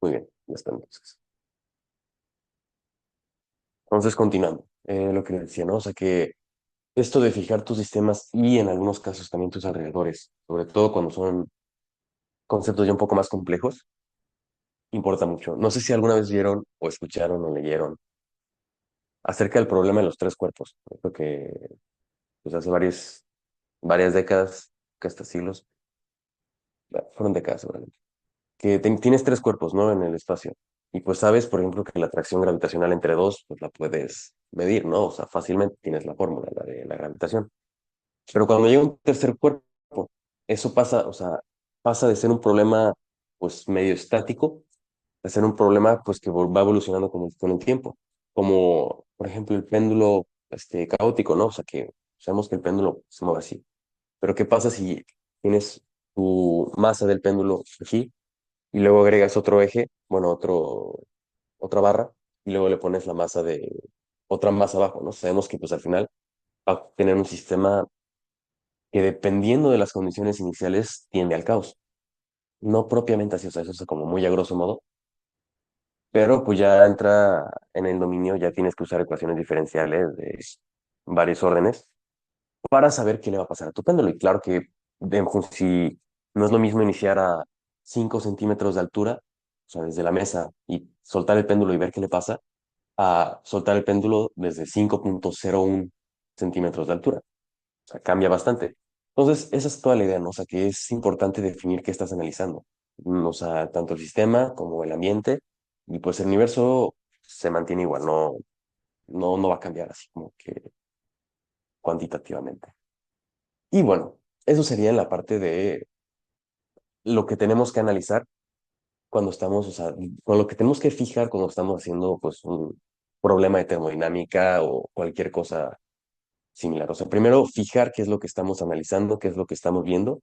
Muy bien, ya está entonces. Entonces, continuando, lo que les decía, ¿no? O sea que esto de fijar tus sistemas y en algunos casos también tus alrededores, sobre todo cuando son conceptos ya un poco más complejos, importa mucho. No sé si alguna vez vieron o escucharon o leyeron acerca del problema de los tres cuerpos. Creo que pues, hace varias décadas, que hasta siglos, fueron décadas seguramente, que tienes tres cuerpos, ¿no? En el espacio. Y pues sabes, por ejemplo, que la atracción gravitacional entre dos, pues la puedes medir, ¿no? O sea, fácilmente tienes la fórmula, la de la gravitación. Pero cuando llega un tercer cuerpo, eso pasa, o sea, pasa de ser un problema, pues, medio estático, a ser un problema, pues, que va evolucionando con el tiempo. Como, por ejemplo, el péndulo, caótico, ¿no? O sea, que sabemos que el péndulo se mueve así. Pero ¿qué pasa si tienes tu masa del péndulo aquí y luego agregas otro eje, bueno, otra barra, y luego le pones la masa de otra masa abajo, ¿no? Sabemos que, pues, al final va a tener un sistema que dependiendo de las condiciones iniciales tiende al caos. No propiamente así, o sea, eso es como muy a grosso modo, pero pues ya entra en el dominio, ya tienes que usar ecuaciones diferenciales de varios órdenes para saber qué le va a pasar a tu péndulo. Y claro que si no es lo mismo iniciar a 5 centímetros de altura, o sea, desde la mesa y soltar el péndulo y ver qué le pasa, a soltar el péndulo desde 5,01 centímetros de altura. O sea, cambia bastante. Entonces, esa es toda la idea, ¿no? O sea, que es importante definir qué estás analizando. O sea, tanto el sistema como el ambiente, y pues el universo se mantiene igual, no va a cambiar así como que cuantitativamente. Y bueno, eso sería en la parte de lo que tenemos que analizar cuando estamos, o sea, con lo que tenemos que fijar cuando estamos haciendo pues un problema de termodinámica o cualquier cosa similar. O sea, primero fijar qué es lo que estamos analizando, qué es lo que estamos viendo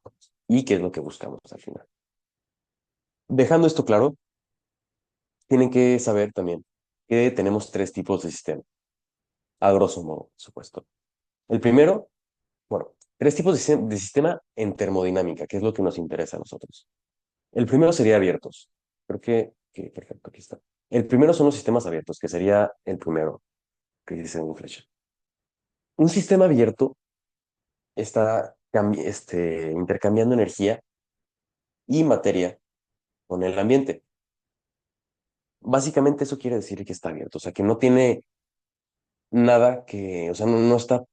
y qué es lo que buscamos al final. Dejando esto claro, tienen que saber también que tenemos tres tipos de sistema, a grosso modo, por supuesto. El primero, bueno, tres tipos de sistema en termodinámica, que es lo que nos interesa a nosotros. El primero sería abiertos. Creo que perfecto, aquí está. El primero son los sistemas abiertos, que sería el primero que dice en flecha. Un sistema abierto está intercambiando energía y materia con el ambiente. Básicamente eso quiere decir que está abierto, o sea, que no tiene nada que, o sea, no está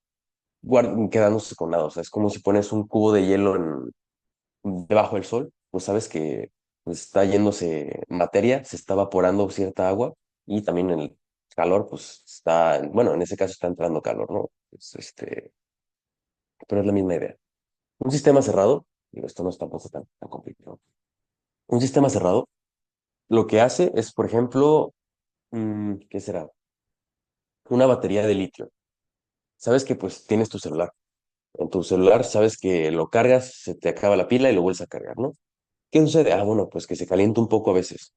quedándose con nada, o sea, es como si pones un cubo de hielo debajo del sol, pues sabes que pues, está yéndose materia, se está evaporando cierta agua y también el calor, pues está, bueno, en ese caso está entrando calor, ¿no? Pero es la misma idea. Un sistema cerrado, digo, esto no es tampoco tan complicado. Un sistema cerrado lo que hace es, por ejemplo, ¿qué será? Una batería de litio. Sabes que pues tienes tu celular. En tu celular sabes que lo cargas, se te acaba la pila y lo vuelves a cargar, ¿no? ¿Qué sucede? Ah, bueno, pues que se calienta un poco a veces.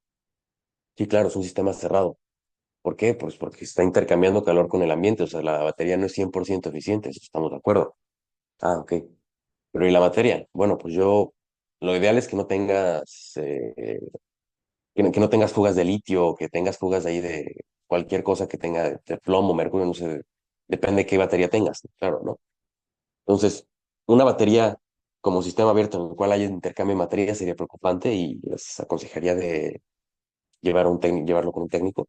Sí, claro, es un sistema cerrado. ¿Por qué? Pues porque está intercambiando calor con el ambiente, o sea, la batería no es 100% eficiente, eso estamos de acuerdo. Ah, ok. Pero ¿y la materia? Bueno, pues lo ideal es que no tengas, que no tengas fugas de litio, que tengas fugas de ahí de cualquier cosa que tenga de plomo, mercurio, no sé, depende de qué batería tengas, claro, ¿no? Entonces, una batería como sistema abierto en el cual haya intercambio de materia sería preocupante y les aconsejaría de llevarlo con un técnico.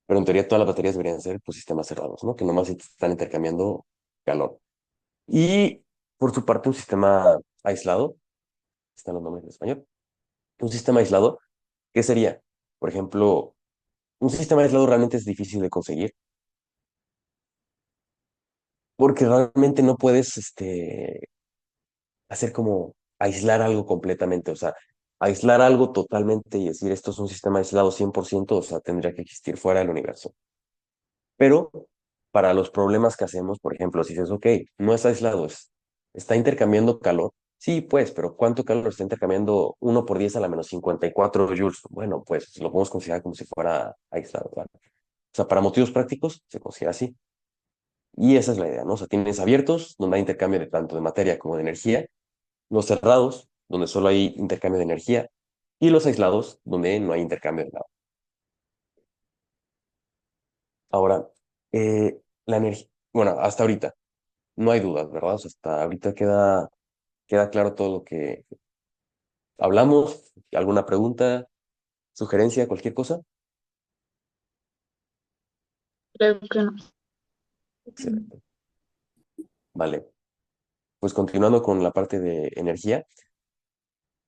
Pero en teoría todas las baterías deberían ser pues, sistemas cerrados, ¿no? Que nomás están intercambiando calor. Y por su parte, un sistema aislado, están los nombres en español, un sistema aislado, ¿qué sería? Por ejemplo, un sistema aislado realmente es difícil de conseguir porque realmente no puedes hacer como aislar algo completamente, o sea, aislar algo totalmente y decir esto es un sistema aislado 100%, o sea, tendría que existir fuera del universo. Pero para los problemas que hacemos, por ejemplo, si dices, ok, no es aislado, está intercambiando calor. Sí, pues, pero ¿cuánto calor está intercambiando 1 por 10 a la -54 joules? Bueno, pues lo podemos considerar como si fuera aislado, ¿vale? O sea, para motivos prácticos se considera así. Y esa es la idea, ¿no? O sea, tienes abiertos, donde hay intercambio de tanto de materia como de energía, los cerrados, donde solo hay intercambio de energía, y los aislados, donde no hay intercambio de nada. Ahora, la energía, bueno, hasta ahorita, no hay dudas, ¿verdad? O sea, hasta ahorita queda claro todo lo que hablamos. ¿Alguna pregunta, sugerencia, cualquier cosa? Creo que no. Excelente. Vale, pues continuando con la parte de energía,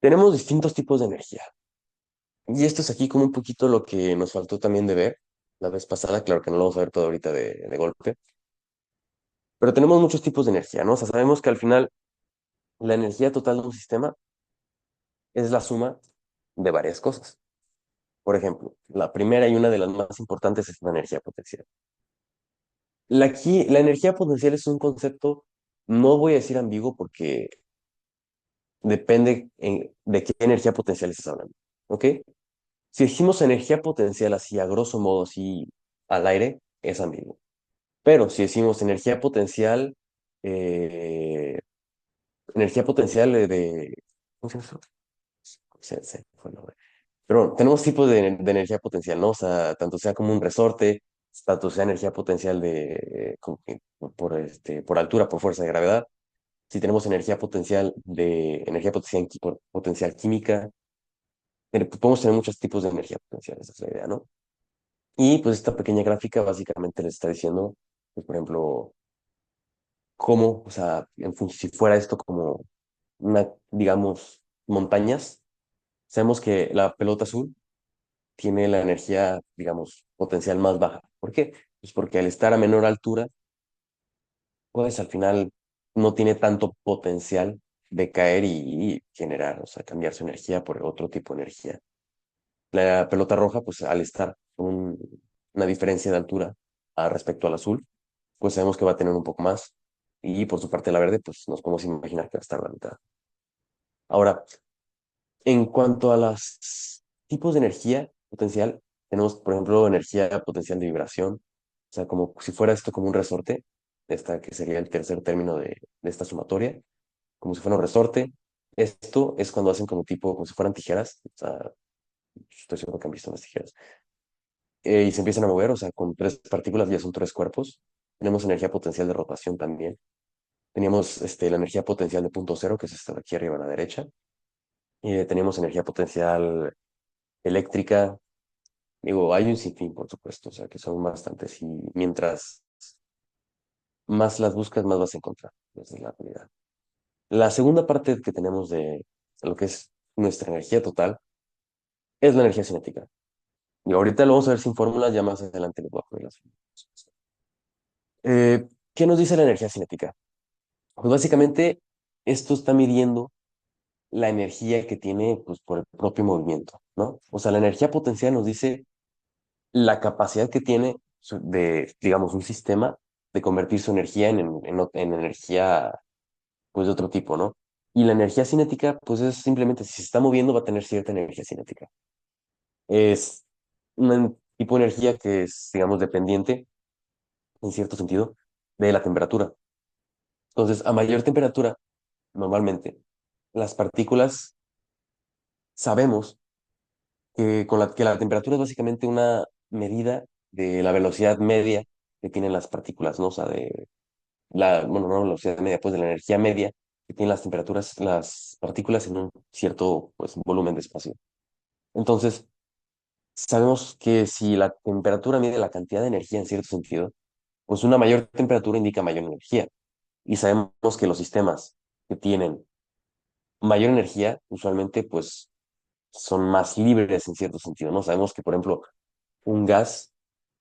tenemos distintos tipos de energía. Y esto es aquí como un poquito lo que nos faltó también de ver la vez pasada. Claro que no lo vamos a ver todo ahorita de golpe, pero tenemos muchos tipos de energía, ¿no? O sea, sabemos que al final la energía total de un sistema es la suma de varias cosas. Por ejemplo, la primera y una de las más importantes es la energía potencial. La energía potencial es un concepto, no voy a decir ambiguo porque depende de qué energía potencial estás hablando, ¿ok? Si decimos energía potencial así, a grosso modo, así al aire, es ambiguo. Pero si decimos eh, energía potencial ¿cómo se llama eso? Se fue el nombre. Pero bueno, tenemos tipos de energía potencial, ¿no? O sea, tanto sea como un resorte, tanto sea energía potencial por altura, por fuerza de gravedad. Si tenemos energía potencial, potencial química, podemos tener muchos tipos de energía potencial, esa es la idea, ¿no? Y pues esta pequeña gráfica básicamente les está diciendo, pues, por ejemplo, cómo, o sea, si fuera esto como digamos, montañas, sabemos que la pelota azul tiene la energía, digamos, potencial más baja. ¿Por qué? Pues porque al estar a menor altura, pues al final no tiene tanto potencial de caer y generar, o sea, cambiar su energía por otro tipo de energía. La pelota roja, pues al estar con una diferencia de altura respecto al azul, pues sabemos que va a tener un poco más. Y por su parte la verde, pues nos podemos imaginar que va a estar a la mitad. Ahora, en cuanto a los tipos de energía potencial, tenemos, por ejemplo, energía potencial de vibración, o sea, como si fuera esto como un resorte, esta que sería el tercer término de esta sumatoria, como si fuera un resorte. Esto es cuando hacen como tipo, como si fueran tijeras, o sea, estoy seguro que han visto las tijeras, y se empiezan a mover, o sea, con tres partículas ya son tres cuerpos. Tenemos energía potencial de rotación también. Teníamos la energía potencial de punto cero, que es esta de aquí arriba a la derecha. Y teníamos energía potencial eléctrica. Digo, hay un sinfín, por supuesto, o sea, que son bastantes y mientras más las buscas, más vas a encontrar. Esa es la realidad. La segunda parte que tenemos de lo que es nuestra energía total es la energía cinética. Y ahorita lo vamos a ver sin fórmulas, ya más adelante les voy a poner las fórmulas. ¿Qué nos dice la energía cinética? Pues básicamente esto está midiendo la energía que tiene pues, por el propio movimiento, ¿no? O sea, la energía potencial nos dice la capacidad que tiene digamos, un sistema de convertir su energía en energía, pues, de otro tipo, ¿no? Y la energía cinética, pues, es simplemente, si se está moviendo, va a tener cierta energía cinética. Es un tipo de energía que es, digamos, dependiente, en cierto sentido, de la temperatura. Entonces, a mayor temperatura, normalmente, las partículas, sabemos que la temperatura es básicamente una medida de la velocidad media que tienen las partículas, ¿no? O sea, bueno, no la velocidad media, pues de la energía media que tienen las temperaturas, las partículas en un cierto, pues, volumen de espacio. Entonces, sabemos que si la temperatura mide la cantidad de energía en cierto sentido, pues una mayor temperatura indica mayor energía. Y sabemos que los sistemas que tienen mayor energía, usualmente, pues, son más libres en cierto sentido, ¿no? Sabemos que, por ejemplo, un gas,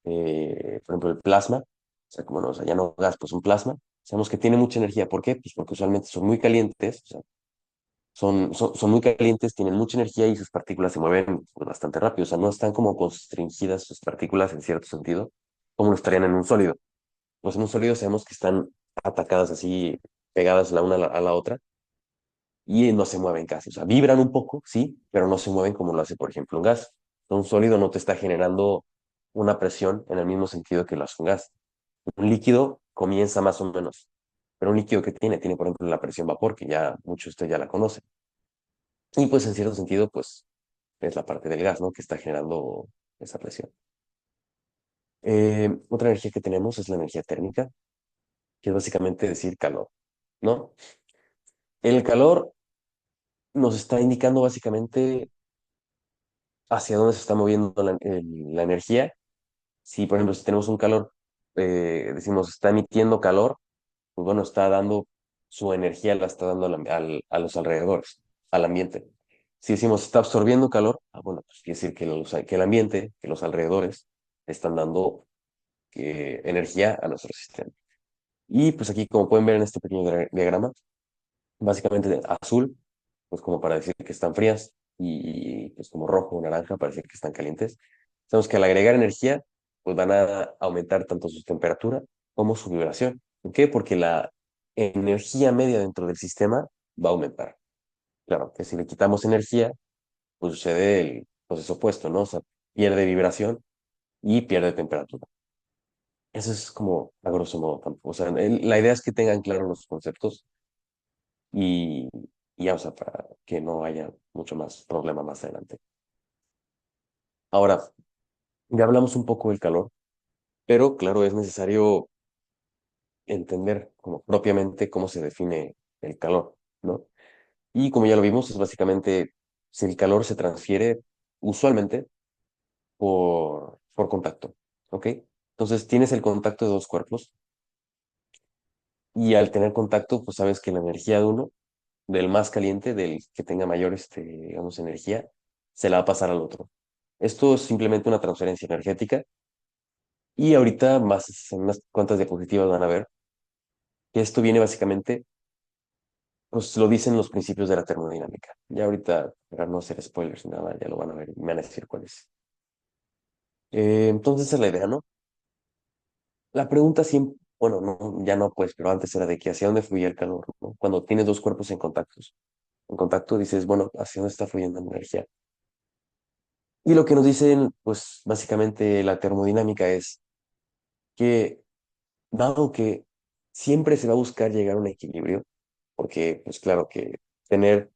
por ejemplo, el plasma, o sea, como no, o sea, ya no gas, pues un plasma, sabemos que tiene mucha energía. ¿Por qué? Pues porque usualmente son muy calientes, o sea, son muy calientes, tienen mucha energía y sus partículas se mueven pues, bastante rápido, o sea, no están como constringidas sus partículas en cierto sentido, como lo estarían en un sólido. Pues en un sólido sabemos que están atacadas así, pegadas la una a la otra, y no se mueven casi. O sea, vibran un poco, sí, pero no se mueven como lo hace, por ejemplo, un gas. Un sólido no te está generando una presión en el mismo sentido que lo hace un gas. Un líquido comienza más o menos, pero un líquido que tiene, por ejemplo, la presión vapor, que ya muchos de ustedes ya la conocen. Y pues en cierto sentido, pues es la parte del gas, ¿no? Que está generando esa presión. Otra energía que tenemos es la energía térmica, que es básicamente decir calor, ¿no? El calor nos está indicando básicamente hacia dónde se está moviendo la energía. Si, por ejemplo, si tenemos un calor, decimos está emitiendo calor, pues bueno, está dando su energía, la está dando a los alrededores, al ambiente. Si decimos está absorbiendo calor, bueno, pues quiere decir que, que el ambiente, que los alrededores, están dando energía a nuestro sistema. Y pues aquí, como pueden ver en este pequeño diagrama, básicamente azul, pues como para decir que están frías, y pues como rojo o naranja para decir que están calientes. Sabemos que al agregar energía, pues van a aumentar tanto su temperatura como su vibración. ¿Por qué? Porque la energía media dentro del sistema va a aumentar. Claro, que si le quitamos energía, pues sucede el proceso opuesto, ¿no? O sea, pierde vibración y pierde temperatura. Eso es como a grosso modo. O sea, la idea es que tengan claros los conceptos y, y ya, o sea, para que no haya mucho más problema más adelante. Ahora, ya hablamos un poco del calor, pero claro, es necesario entender como propiamente cómo se define el calor, ¿no? Y como ya lo vimos, es básicamente si el calor se transfiere usualmente por contacto, ¿ok? Entonces tienes el contacto de dos cuerpos y al tener contacto, pues sabes que la energía de uno, del más caliente, del que tenga mayor, digamos, energía, se la va a pasar al otro. Esto es simplemente una transferencia energética y ahorita más en unas cuantas diapositivas van a ver que esto viene básicamente, pues lo dicen los principios de la termodinámica. Ya ahorita, para no hacer spoilers ni nada, ya lo van a ver y me van a decir cuál es. Entonces esa es la idea, ¿no? La pregunta siempre, bueno, no, ya no pues, pero antes era de que hacia dónde fluye el calor, ¿no? Cuando tienes dos cuerpos en contacto dices, bueno, hacia dónde está fluyendo la energía. Y lo que nos dicen, pues básicamente la termodinámica es que dado que siempre se va a buscar llegar a un equilibrio, porque pues claro que tener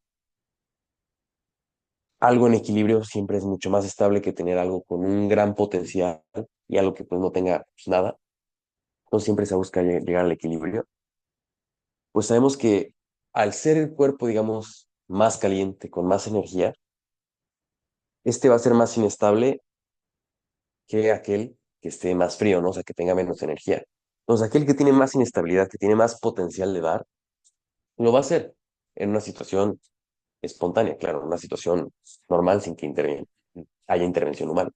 algo en equilibrio siempre es mucho más estable que tener algo con un gran potencial y algo que pues no tenga pues, nada. Entonces siempre se busca llegar al equilibrio. Pues sabemos que al ser el cuerpo, digamos, más caliente, con más energía, este va a ser más inestable que aquel que esté más frío, ¿no? O sea, que tenga menos energía. Entonces aquel que tiene más inestabilidad, que tiene más potencial de dar, lo va a hacer en una situación espontánea, claro, en una situación normal sin que haya intervención humana.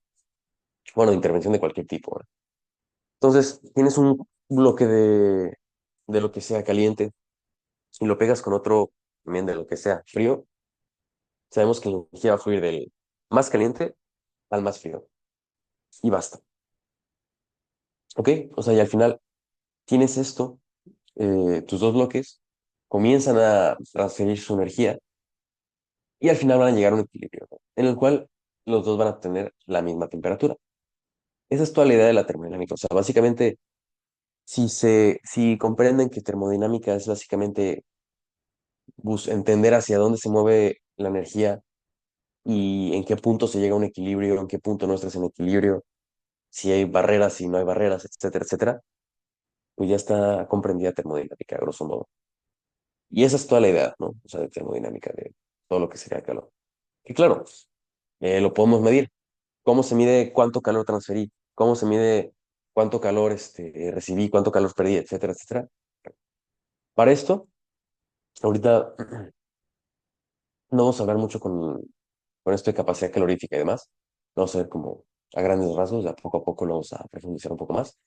Bueno, intervención de cualquier tipo, ¿no? Entonces, tienes un bloque de lo que sea caliente y lo pegas con otro también de lo que sea frío. Sabemos que la energía va a fluir del más caliente al más frío y basta. ¿Ok? O sea, y al final tienes esto, tus dos bloques comienzan a transferir su energía y al final van a llegar a un equilibrio, ¿no? En el cual los dos van a tener la misma temperatura. Esa es toda la idea de la termodinámica. O sea, básicamente, si comprenden que termodinámica es básicamente entender hacia dónde se mueve la energía y en qué punto se llega a un equilibrio, en qué punto no estás en equilibrio, si hay barreras, si no hay barreras, etcétera, etcétera, pues ya está comprendida termodinámica, a grosso modo. Y esa es toda la idea, ¿no? O sea, de termodinámica, de todo lo que sería el calor. Y claro, lo podemos medir. ¿Cómo se mide cuánto calor transferí? ¿Cómo se mide cuánto calor recibí, cuánto calor perdí, etcétera, etcétera? Para esto, ahorita no vamos a hablar mucho con esto de capacidad calorífica y demás. Vamos a ver como a grandes rasgos, de a poco lo vamos a profundizar un poco más.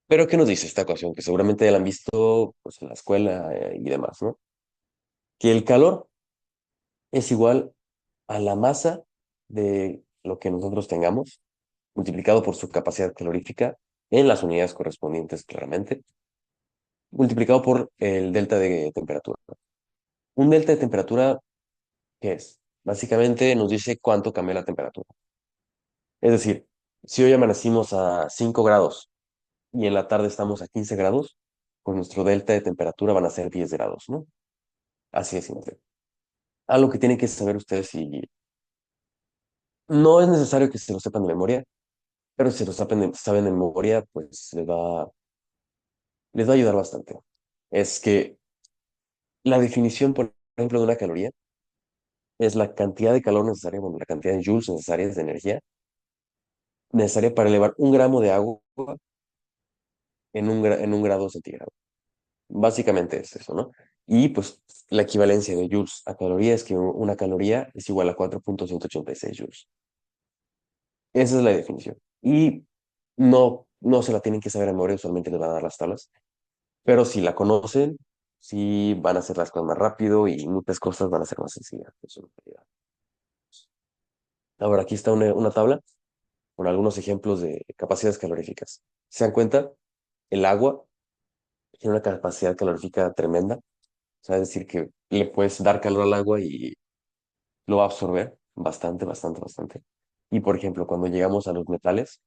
Pero, ¿qué nos dice esta ecuación? Que seguramente ya la han visto pues, en la escuela y demás, ¿no? Que el calor es igual a la masa de lo que nosotros tengamos, multiplicado por su capacidad calorífica en las unidades correspondientes, claramente, multiplicado por el delta de temperatura. Un delta de temperatura, ¿qué es? Básicamente nos dice cuánto cambia la temperatura. Es decir, si hoy amanecimos a 5 grados y en la tarde estamos a 15 grados, pues nuestro delta de temperatura van a ser 10 grados, ¿no? Así de simple. Algo que tienen que saber ustedes No es necesario que se lo sepan de memoria, pero si se lo saben de memoria, pues les va a ayudar bastante. Es que la definición, por ejemplo, de una caloría es la cantidad de calor necesaria, bueno, la cantidad de joules necesarias de energía necesaria para elevar un gramo de agua en un grado centígrado. Básicamente es eso, ¿no? Y pues la equivalencia de joules a caloría es que una caloría es igual a 4,186 joules. Esa es la definición. Y no se la tienen que saber de memoria, usualmente les van a dar las tablas, pero si la conocen, sí van a hacer las cosas más rápido y muchas cosas van a ser más sencillas. Eso es una realidad. Ahora, aquí está una tabla con algunos ejemplos de capacidades caloríficas. ¿Se dan cuenta? El agua tiene una capacidad calorífica tremenda. O sea, es decir, que le puedes dar calor al agua y lo va a absorber bastante, bastante, bastante. Y por ejemplo, cuando llegamos a los metales,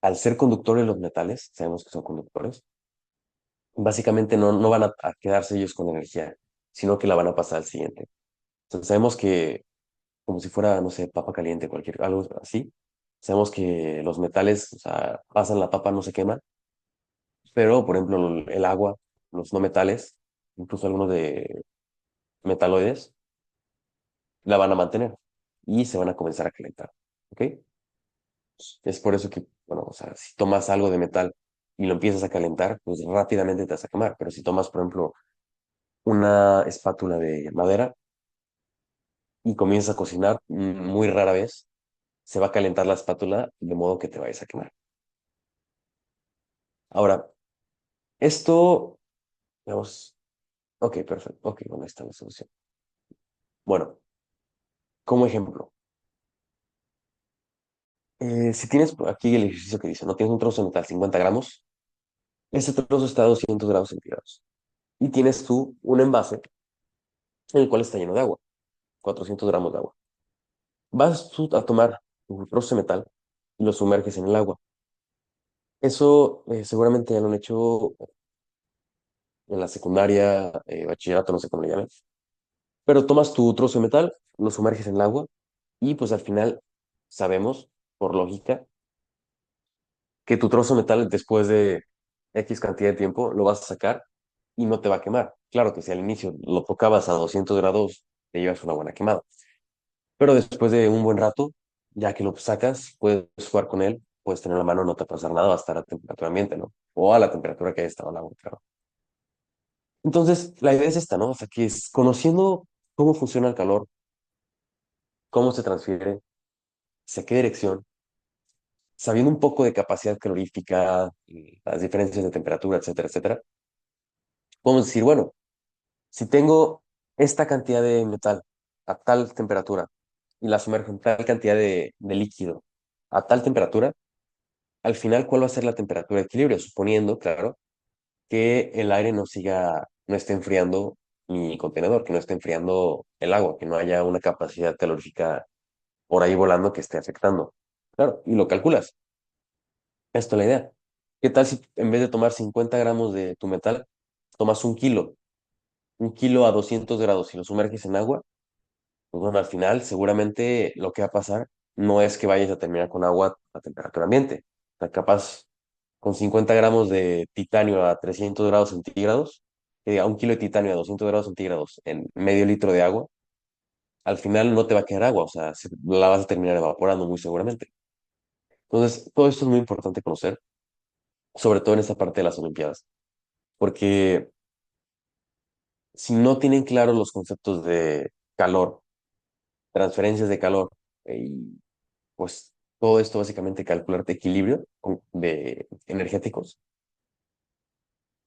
al ser conductores los metales, sabemos que son conductores, básicamente no van a quedarse ellos con energía, sino que la van a pasar al siguiente. Entonces sabemos que, como si fuera, no sé, papa caliente, algo así, sabemos que los metales, o sea, pasan la papa, no se quema, pero por ejemplo el agua, los no metales, incluso algunos de metaloides, la van a mantener y se van a comenzar a calentar. ¿Ok? Es por eso que, bueno, o sea, si tomas algo de metal y lo empiezas a calentar, pues rápidamente te vas a quemar. Pero si tomas, por ejemplo, una espátula de madera y comienzas a cocinar, muy rara vez se va a calentar la espátula de modo que te vayas a quemar. Ahora, esto, vamos, ok, perfecto, ok, bueno, ahí está la solución. Bueno, como ejemplo, si tienes aquí el ejercicio que dice, no tienes un trozo de metal, 50 gramos, ese trozo está a 200 grados centígrados. Y tienes tú un envase en el cual está lleno de agua, 400 gramos de agua. Vas tú a tomar un trozo de metal y lo sumerges en el agua. Eso seguramente ya lo han hecho en la secundaria, bachillerato, no sé cómo le llamen. Pero tomas tu trozo de metal, lo sumerges en el agua y pues al final sabemos, por lógica, que tu trozo de metal después de X cantidad de tiempo lo vas a sacar y no te va a quemar. Claro que si al inicio lo tocabas a 200 grados, te llevas una buena quemada. Pero después de un buen rato, ya que lo sacas, puedes jugar con él, puedes tener la mano, no te va a pasar nada, va a estar a temperatura ambiente, ¿no? O a la temperatura que haya estado el agua, claro. Entonces, la idea es esta, ¿no? O sea, que es conociendo cómo funciona el calor, cómo se transfiere, hacia qué dirección, sabiendo un poco de capacidad calorífica, y las diferencias de temperatura, etcétera, etcétera, podemos decir, bueno, si tengo esta cantidad de metal a tal temperatura y la sumerjo en tal cantidad de líquido a tal temperatura, al final, ¿cuál va a ser la temperatura de equilibrio? Suponiendo, claro, que el aire no esté enfriando mi contenedor, que no esté enfriando el agua, que no haya una capacidad calorífica por ahí volando que esté afectando. Claro, y lo calculas. Esto es la idea. ¿Qué tal si en vez de tomar 50 gramos de tu metal, tomas un kilo a 200 grados y lo sumerges en agua? Pues bueno, al final seguramente lo que va a pasar no es que vayas a terminar con agua a temperatura ambiente. O sea, capaz con 50 gramos de titanio a 300 grados centígrados, a un kilo de titanio a 200 grados centígrados en medio litro de agua, al final no te va a quedar agua, o sea, la vas a terminar evaporando muy seguramente. Entonces, todo esto es muy importante conocer, sobre todo en esta parte de las Olimpiadas, porque si no tienen claros los conceptos de calor, transferencias de calor, y pues todo esto básicamente calcular de equilibrio de energéticos,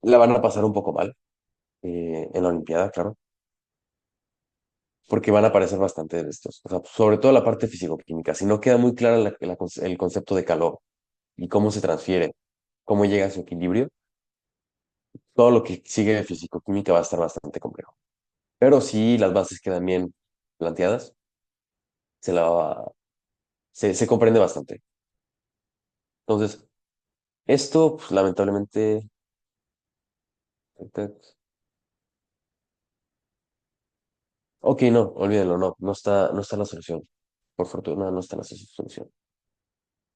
la van a pasar un poco mal en la Olimpiada, claro, porque van a aparecer bastante de estos. O sea, sobre todo la parte físico-química. Si no queda muy claro el concepto de calor y cómo se transfiere, cómo llega a su equilibrio, todo lo que sigue de físico-química va a estar bastante complejo. Pero si las bases quedan bien planteadas, se, la va- se comprende bastante. Entonces, esto, pues, lamentablemente, ok, no, olvídenlo, no está la solución. por fortuna no están así su solución.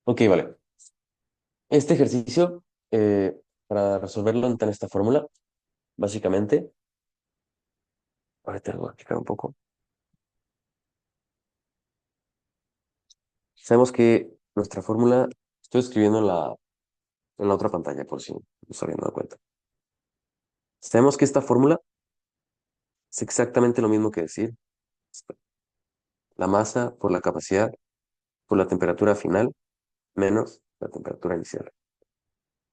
Ok, vale. Este ejercicio, para resolverlo en esta fórmula, básicamente, ahorita lo voy a explicar un poco. Sabemos que nuestra fórmula, estoy escribiendo en la otra pantalla por si no se habían dado cuenta. Sabemos que esta fórmula es exactamente lo mismo que decir la masa por la capacidad por la temperatura final menos la temperatura inicial.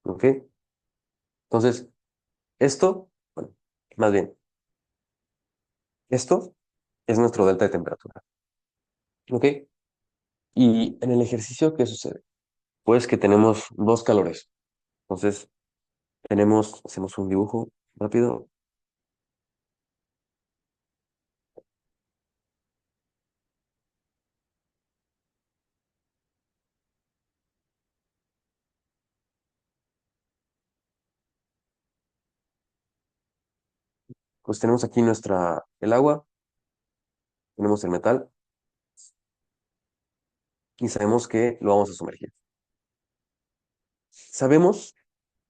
¿Ok? Entonces, esto, bueno, más bien, esto es nuestro delta de temperatura. ¿Ok? Y en el ejercicio, ¿qué sucede? Pues que tenemos dos calores. Entonces, hacemos un dibujo rápido. Pues tenemos aquí el agua, tenemos el metal y sabemos que lo vamos a sumergir. Sabemos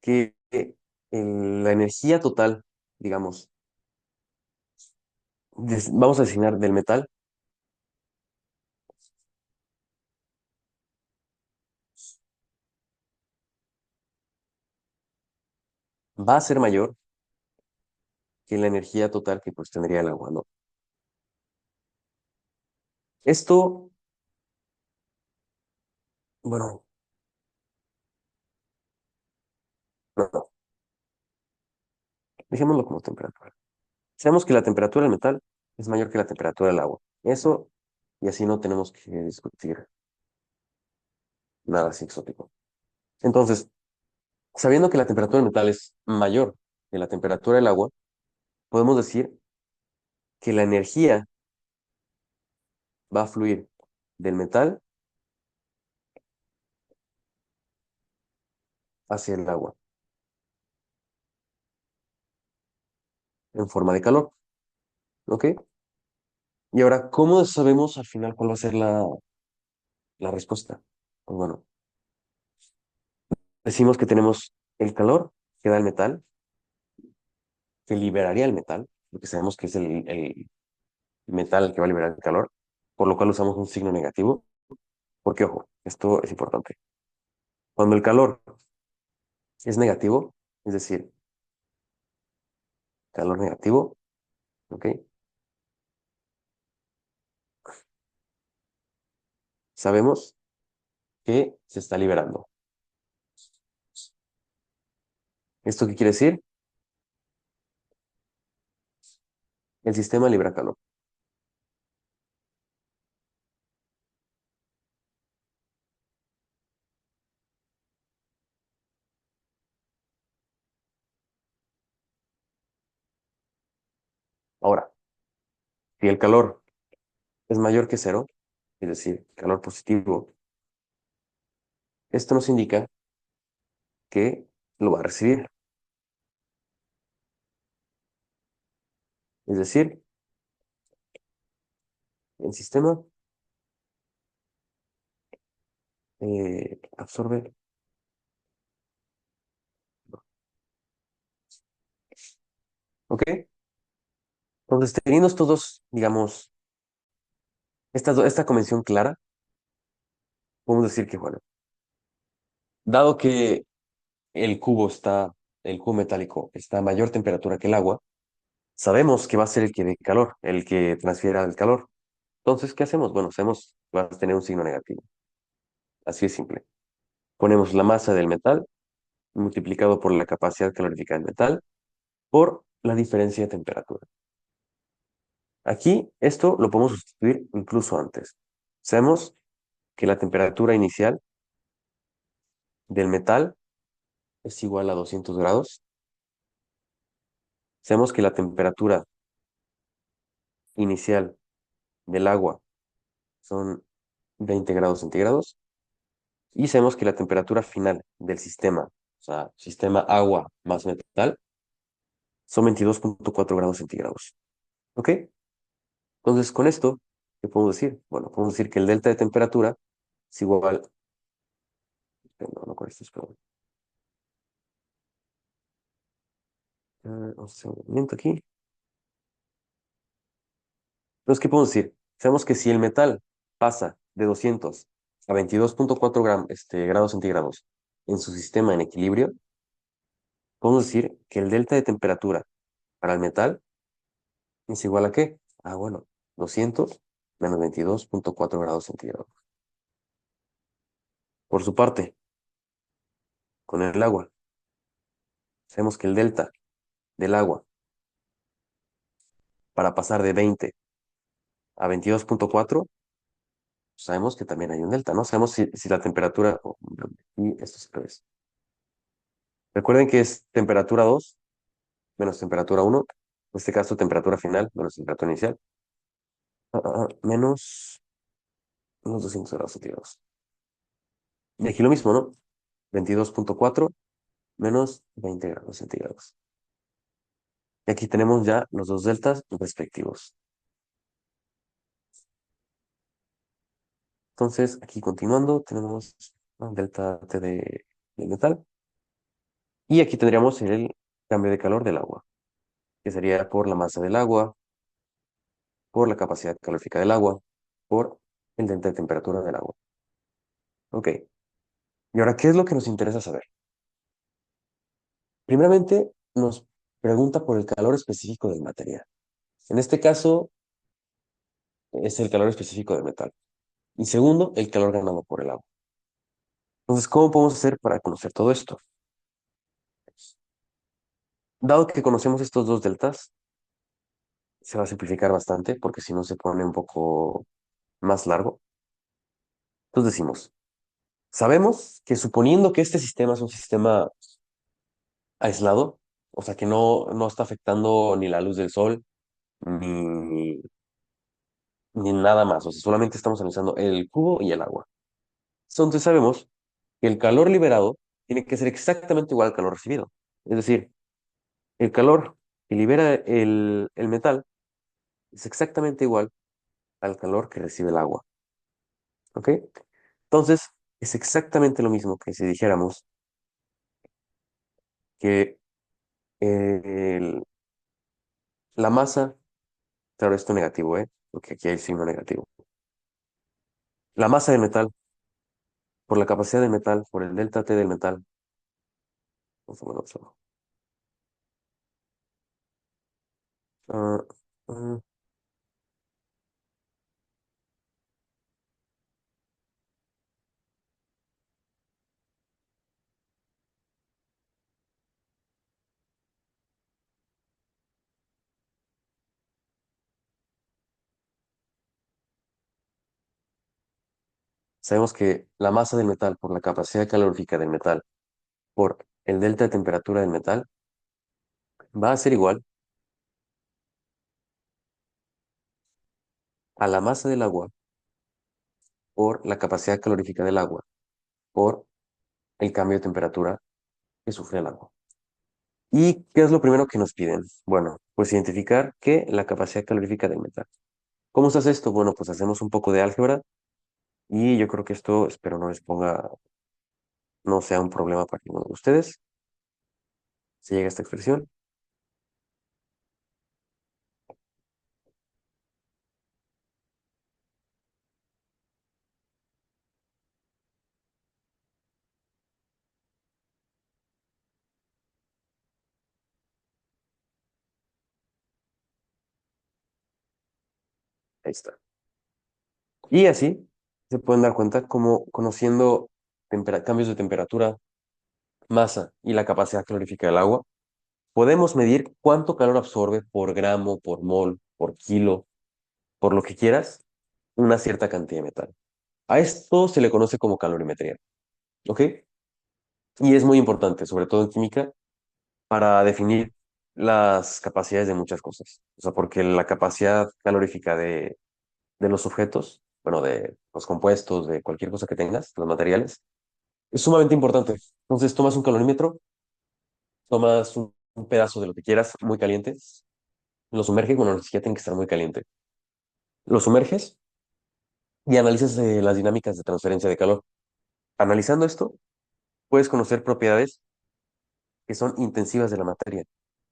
que la energía total, digamos, vamos a designar del metal, va a ser mayor que la energía total que pues tendría el agua, ¿no? Esto, bueno, no, no, dejémoslo como temperatura. Sabemos que la temperatura del metal es mayor que la temperatura del agua. Eso, y así no tenemos que discutir nada así exótico. Entonces, sabiendo que la temperatura del metal es mayor que la temperatura del agua, podemos decir que la energía va a fluir del metal hacia el agua en forma de calor. ¿Ok? Y ahora, ¿cómo sabemos al final cuál va a ser la respuesta? Pues bueno, decimos que tenemos el calor que da el metal, que liberaría el metal, porque sabemos que es el metal el que va a liberar el calor, por lo cual usamos un signo negativo, porque ojo, esto es importante. Cuando el calor es negativo, es decir, calor negativo, ¿ok? Sabemos que se está liberando. ¿Esto qué quiere decir? El sistema libera calor. Ahora, si el calor es mayor que cero, es decir, calor positivo, esto nos indica que lo va a recibir. Es decir, el sistema absorbe. ¿Ok? Entonces, teniendo estos dos, digamos, esta convención clara, podemos decir que, bueno, dado que el cubo metálico está a mayor temperatura que el agua, sabemos que va a ser el que dé calor, el que transfiera el calor. Entonces, ¿qué hacemos? Bueno, hacemos, va a tener un signo negativo. Así es simple. Ponemos la masa del metal multiplicado por la capacidad calorífica del metal por la diferencia de temperatura. Aquí, esto lo podemos sustituir incluso antes. Sabemos que la temperatura inicial del metal es igual a 200 grados. Sabemos que la temperatura inicial del agua son 20 grados centígrados. Y sabemos que la temperatura final del sistema, o sea, sistema agua más metal, son 22,4 grados centígrados. ¿Ok? Entonces, con esto ¿Qué podemos decir? Bueno, podemos decir que el delta de temperatura es igual, no, no con esto, perdón. Vamos a hacer un movimiento aquí. Entonces, ¿qué podemos decir? Sabemos que si el metal pasa de 200 a 22,4 grados centígrados en su sistema en equilibrio, podemos decir que el delta de temperatura para el metal es igual a ¿qué? Ah, bueno, 200 menos 22,4 grados centígrados. Por su parte, con el agua, sabemos que el delta del agua para pasar de 20 a 22,4, sabemos que también hay un delta, ¿no? Sabemos si la temperatura, y esto es al revés. Recuerden que es temperatura 2 menos temperatura 1, en este caso temperatura final menos temperatura inicial, menos unos 200 grados centígrados. Y aquí lo mismo, ¿no? 22,4 menos 20 grados centígrados. Y aquí tenemos ya los dos deltas respectivos. Entonces, aquí continuando, tenemos un delta T de metal. Y aquí tendríamos el cambio de calor del agua, que sería por la masa del agua, por la capacidad calorífica del agua, por el delta de temperatura del agua. Ok. Y ahora, ¿qué es lo que nos interesa saber? Primeramente, nos pregunta por el calor específico del material. En este caso, es el calor específico del metal. Y segundo, el calor ganado por el agua. Entonces, ¿cómo podemos hacer para conocer todo esto? Dado que conocemos estos dos deltas, se va a simplificar bastante porque si no se pone un poco más largo. Entonces decimos, sabemos que suponiendo que este sistema es un sistema aislado, o sea que no está afectando ni la luz del sol, ni, ni nada más, o sea, solamente estamos analizando el cubo y el agua. Entonces sabemos que el calor liberado tiene que ser exactamente igual al calor recibido. Es decir, el calor que libera el metal es exactamente igual al calor que recibe el agua. ¿Ok? Entonces, es exactamente lo mismo que si dijéramos que el- la masa, claro, esto negativo, ¿eh? Porque aquí hay signo negativo. La masa del metal, por la capacidad del metal, por el delta T del metal. Vamos a ponerlo solo. Ah, ah, Sabemos que la masa del metal, por la capacidad calorífica del metal, por el delta de temperatura del metal, va a ser igual a la masa del agua por la capacidad calorífica del agua, por el cambio de temperatura que sufre el agua. ¿Y qué es lo primero que nos piden? Bueno, pues identificar que la capacidad calorífica del metal. ¿Cómo se hace esto? Bueno, pues hacemos un poco de álgebra y yo creo que esto, espero no les ponga, no sea un problema para ninguno de ustedes. Si llega esta expresión, ahí está. Y así se pueden dar cuenta cómo conociendo cambios de temperatura, masa y la capacidad calorífica del agua, podemos medir cuánto calor absorbe por gramo, por mol, por kilo, por lo que quieras, una cierta cantidad de metal. A esto se le conoce como calorimetría, ¿ok? Y es muy importante, sobre todo en química, para definir las capacidades de muchas cosas. O sea, porque la capacidad calorífica de los objetos, bueno, de los compuestos, de cualquier cosa que tengas, los materiales, es sumamente importante. Entonces, tomas un calorímetro, tomas un pedazo de lo que quieras muy caliente, lo sumerges, bueno, ni siquiera tiene que estar muy caliente. Lo sumerges y analizas las dinámicas de transferencia de calor. Analizando esto, puedes conocer propiedades que son intensivas de la materia.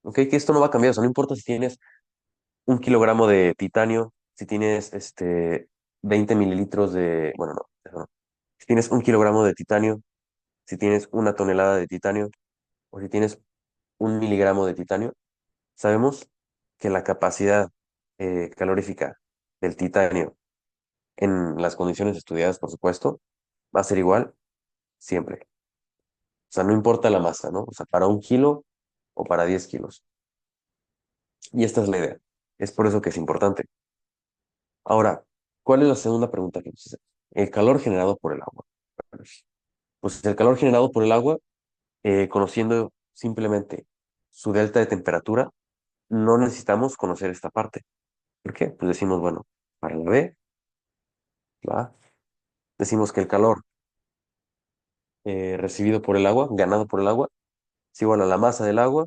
¿Ok? Que esto no va a cambiar, o sea, no importa si tienes 1 kilogramo de titanio, si tienes 20 mililitros de, bueno, no, eso no. Si tienes 1 kilogramo de titanio, si tienes 1 tonelada de titanio, o si tienes 1 miligramo de titanio, sabemos que la capacidad calorífica del titanio en las condiciones estudiadas, por supuesto, va a ser igual siempre. O sea, no importa la masa, ¿no? O sea, para 1 kilo o para 10 kilos. Y esta es la idea. Es por eso que es importante. Ahora, ¿cuál es la segunda pregunta que nos hacemos? El calor generado por el agua. Pues el calor generado por el agua, conociendo simplemente su delta de temperatura, no necesitamos conocer esta parte. ¿Por qué? Pues decimos, bueno, para la B, ¿va? Decimos que el calor recibido por el agua, ganado por el agua, es igual a la masa del agua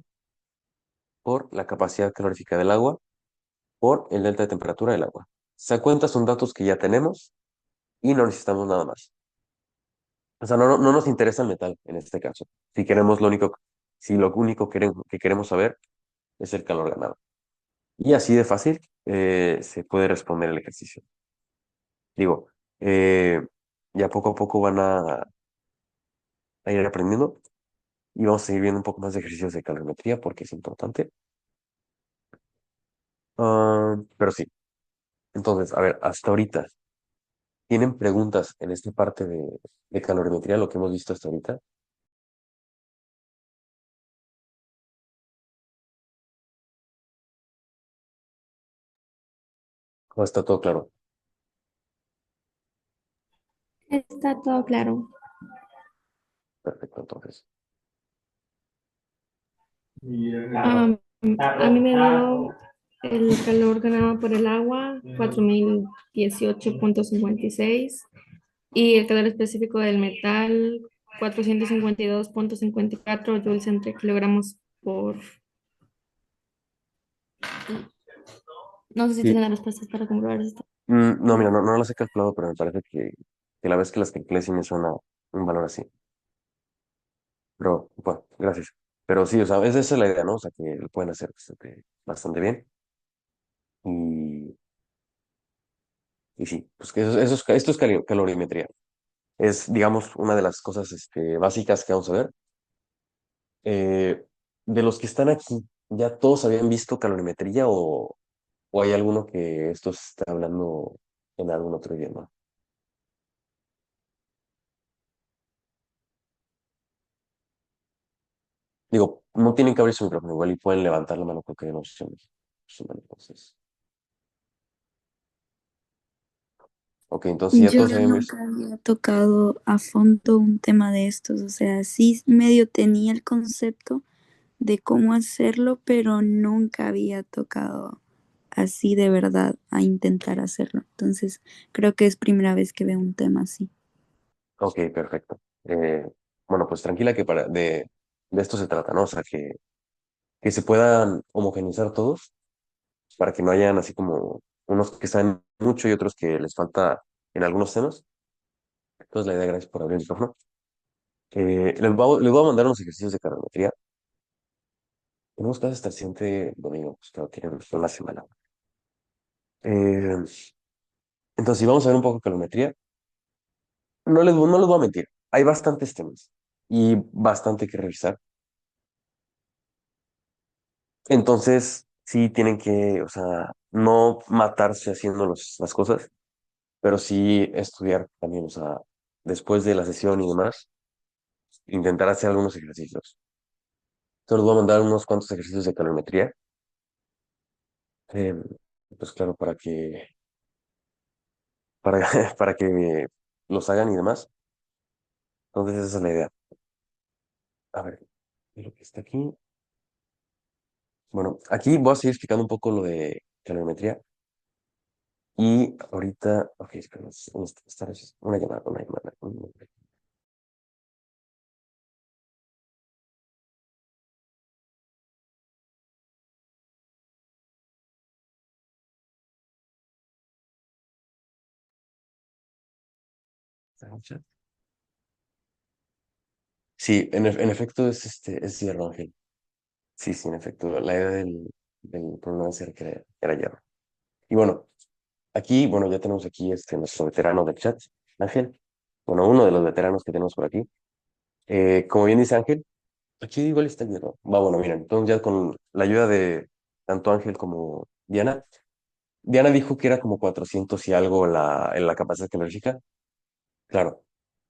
por la capacidad calorífica del agua por el delta de temperatura del agua. Se da cuenta, son datos que ya tenemos y no necesitamos nada más. O sea, no nos interesa el metal en este caso. Si queremos si lo único que queremos saber es el calor ganado. Y así de fácil se puede responder el ejercicio. Digo, eh, ya poco a poco van a ir aprendiendo y vamos a seguir viendo un poco más de ejercicios de calorimetría porque es importante. Pero sí, entonces, a ver, hasta ahorita, ¿tienen preguntas en esta parte de calorimetría, lo que hemos visto hasta ahorita? ¿O está todo claro? Está todo claro. Perfecto, entonces. Am, a mí me dio el calor ganado por el agua, 4018,56 y el calor específico del metal, 452,54 joules entre kilogramos por... No sé si Sí. tienen las respuestas para comprobar esto. No, mira, no las he calculado, pero me parece que la vez que las calculé sí me suena un valor así. Pero, bueno, gracias. Pero sí, o sea, esa es la idea, ¿no? O sea, que lo pueden hacer bastante bien. Y, y sí, pues que esto es calorimetría. Es, digamos, una de las cosas básicas que vamos a ver. Eh, de los que están aquí, ¿ya todos habían visto calorimetría o hay alguno que esto se está hablando en algún otro idioma? Digo, no tienen que abrir su micrófono, igual y pueden levantar la mano porque hay una opción. Entonces, ok, entonces ya Yo todos habían visto. nunca había tocado a fondo un tema de estos, o sea, sí medio tenía el concepto de cómo hacerlo, pero nunca había tocado así de verdad a intentar hacerlo. Entonces, creo que es primera vez que veo un tema así. Ok, perfecto. Bueno, pues tranquila que de esto se trata, ¿no? O sea, que se puedan homogeneizar todos para que no hayan así como unos que saben mucho y otros que les falta en algunos temas. Entonces, la idea, gracias por abrir el micrófono. Les voy a mandar unos ejercicios de calorimetría. Tenemos clases hasta el siguiente domingo, pues claro, tienen una semana. Eh, entonces, si vamos a ver un poco de calorimetría, no les voy a mentir, hay bastantes temas y bastante que revisar. Entonces, sí tienen que, o sea, no matarse haciendo las cosas, pero sí estudiar también, o sea, después de la sesión y demás, intentar hacer algunos ejercicios. Entonces, les voy a mandar unos cuantos ejercicios de calorimetría, eh, pues claro, para, para que los hagan y demás. Entonces, esa es la idea. A ver, ¿qué es lo que está aquí? Bueno, aquí voy a seguir explicando un poco lo de calorimetría. Y ahorita, ok, espera, una llamada. Sí, en efecto es hierro, Ángel. Sí, sí, en efecto. La idea del problema era que era hierro. Y bueno, aquí, bueno, ya tenemos aquí nuestro veterano del chat, Ángel. Bueno, uno de los veteranos que tenemos por aquí. Como bien dice Ángel, aquí igual está el hierro. Va, bueno, miren, entonces ya con la ayuda de tanto Ángel como Diana, Diana dijo que era como 400 y algo en la capacidad calórica. Claro,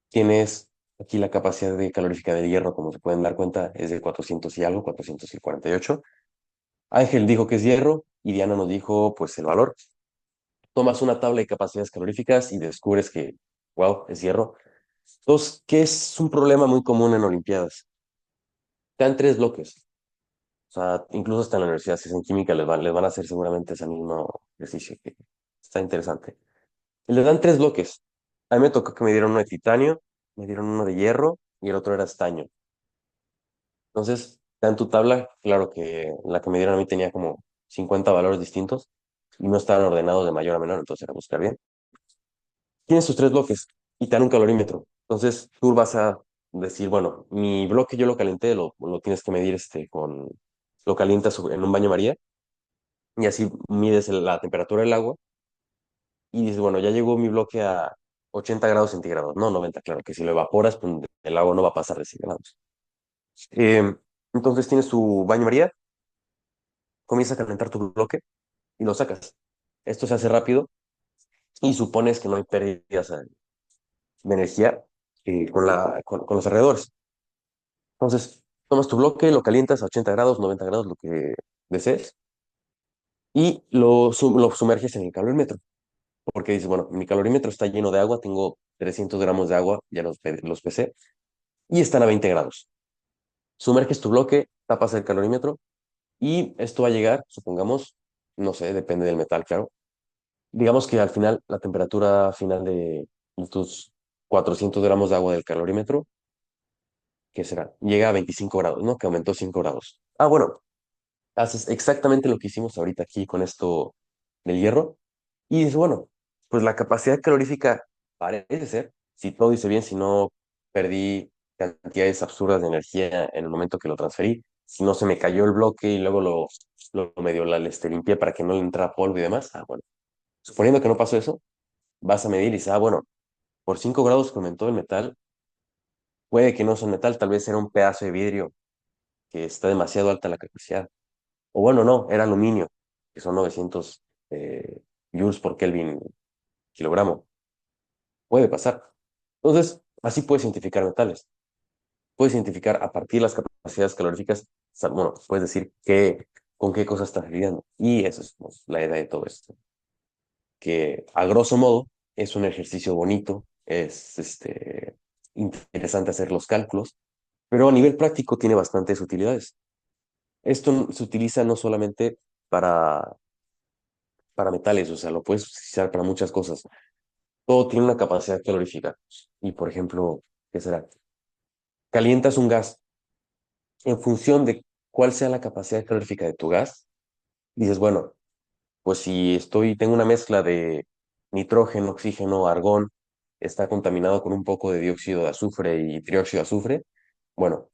tienes aquí la capacidad de calorífica del hierro, como se pueden dar cuenta, es de 400 y algo, 448. Ángel dijo que es hierro y Diana nos dijo, pues, el valor. Tomas una tabla de capacidades caloríficas y descubres que, wow, es hierro. Entonces, ¿qué es un problema muy común en Olimpiadas? Te dan tres bloques. O sea, incluso hasta en la universidad, si es en química, les van a hacer seguramente ese mismo ejercicio, que está interesante. Y les dan tres bloques. A mí me tocó que me dieron uno de titanio, me dieron uno de hierro y el otro era estaño. Entonces, en tu tabla, claro que la que me dieron a mí tenía como 50 valores distintos y no estaban ordenados de mayor a menor, entonces era buscar bien. Tienes tus tres bloques y te dan un calorímetro. Entonces, tú vas a decir, bueno, mi bloque yo lo calenté, lo tienes que medir lo calientas en un baño María y así mides la temperatura del agua y dices, bueno, ya llegó mi bloque a 80 grados centígrados, no 90, claro que si lo evaporas, pues el agua no va a pasar de 100 grados. Eh, entonces tienes tu baño María, comienza a calentar tu bloque y lo sacas. Esto se hace rápido y supones que no hay pérdidas de energía con los alrededores. Entonces, tomas tu bloque, lo calientas a 80 grados, 90 grados, lo que desees, y lo sumerges en el calorímetro. Porque dices, bueno, mi calorímetro está lleno de agua, tengo 300 gramos de agua, ya los pesé, y están a 20 grados. Sumerges tu bloque, tapas el calorímetro, y esto va a llegar, supongamos, no sé, depende del metal, claro. Digamos que al final, la temperatura final de tus 400 gramos de agua del calorímetro, ¿qué será? Llega a 25 grados, ¿no? Que aumentó 5 grados. Ah, bueno, haces exactamente lo que hicimos ahorita aquí con esto del hierro. Y dices, bueno, pues la capacidad calorífica parece ser, si todo dice bien, si no perdí cantidades absurdas de energía en el momento que lo transferí, si no se me cayó el bloque y luego lo medio limpié para que no le entrara polvo y demás. Ah, bueno, suponiendo que no pasó eso, vas a medir y dices, ah, bueno, por 5 grados que aumentó el metal, puede que no sea metal, tal vez era un pedazo de vidrio que está demasiado alta la capacidad. O bueno, no, era aluminio, que son 900 joules por Kelvin kilogramo. Puede pasar. Entonces, así puedes identificar metales. Puedes identificar a partir de las capacidades caloríficas, bueno, puedes decir con qué cosas estás lidiando. Y eso es, pues, la idea de todo esto. Que a grosso modo es un ejercicio bonito, es interesante hacer los cálculos, pero a nivel práctico tiene bastantes utilidades. Esto se utiliza no solamente para para metales, o sea, lo puedes utilizar para muchas cosas. Todo tiene una capacidad calorífica. Y, por ejemplo, ¿qué será? Calientas un gas en función de cuál sea la capacidad calorífica de tu gas. Dices, bueno, pues si tengo una mezcla de nitrógeno, oxígeno, argón, está contaminado con un poco de dióxido de azufre y trióxido de azufre. Bueno,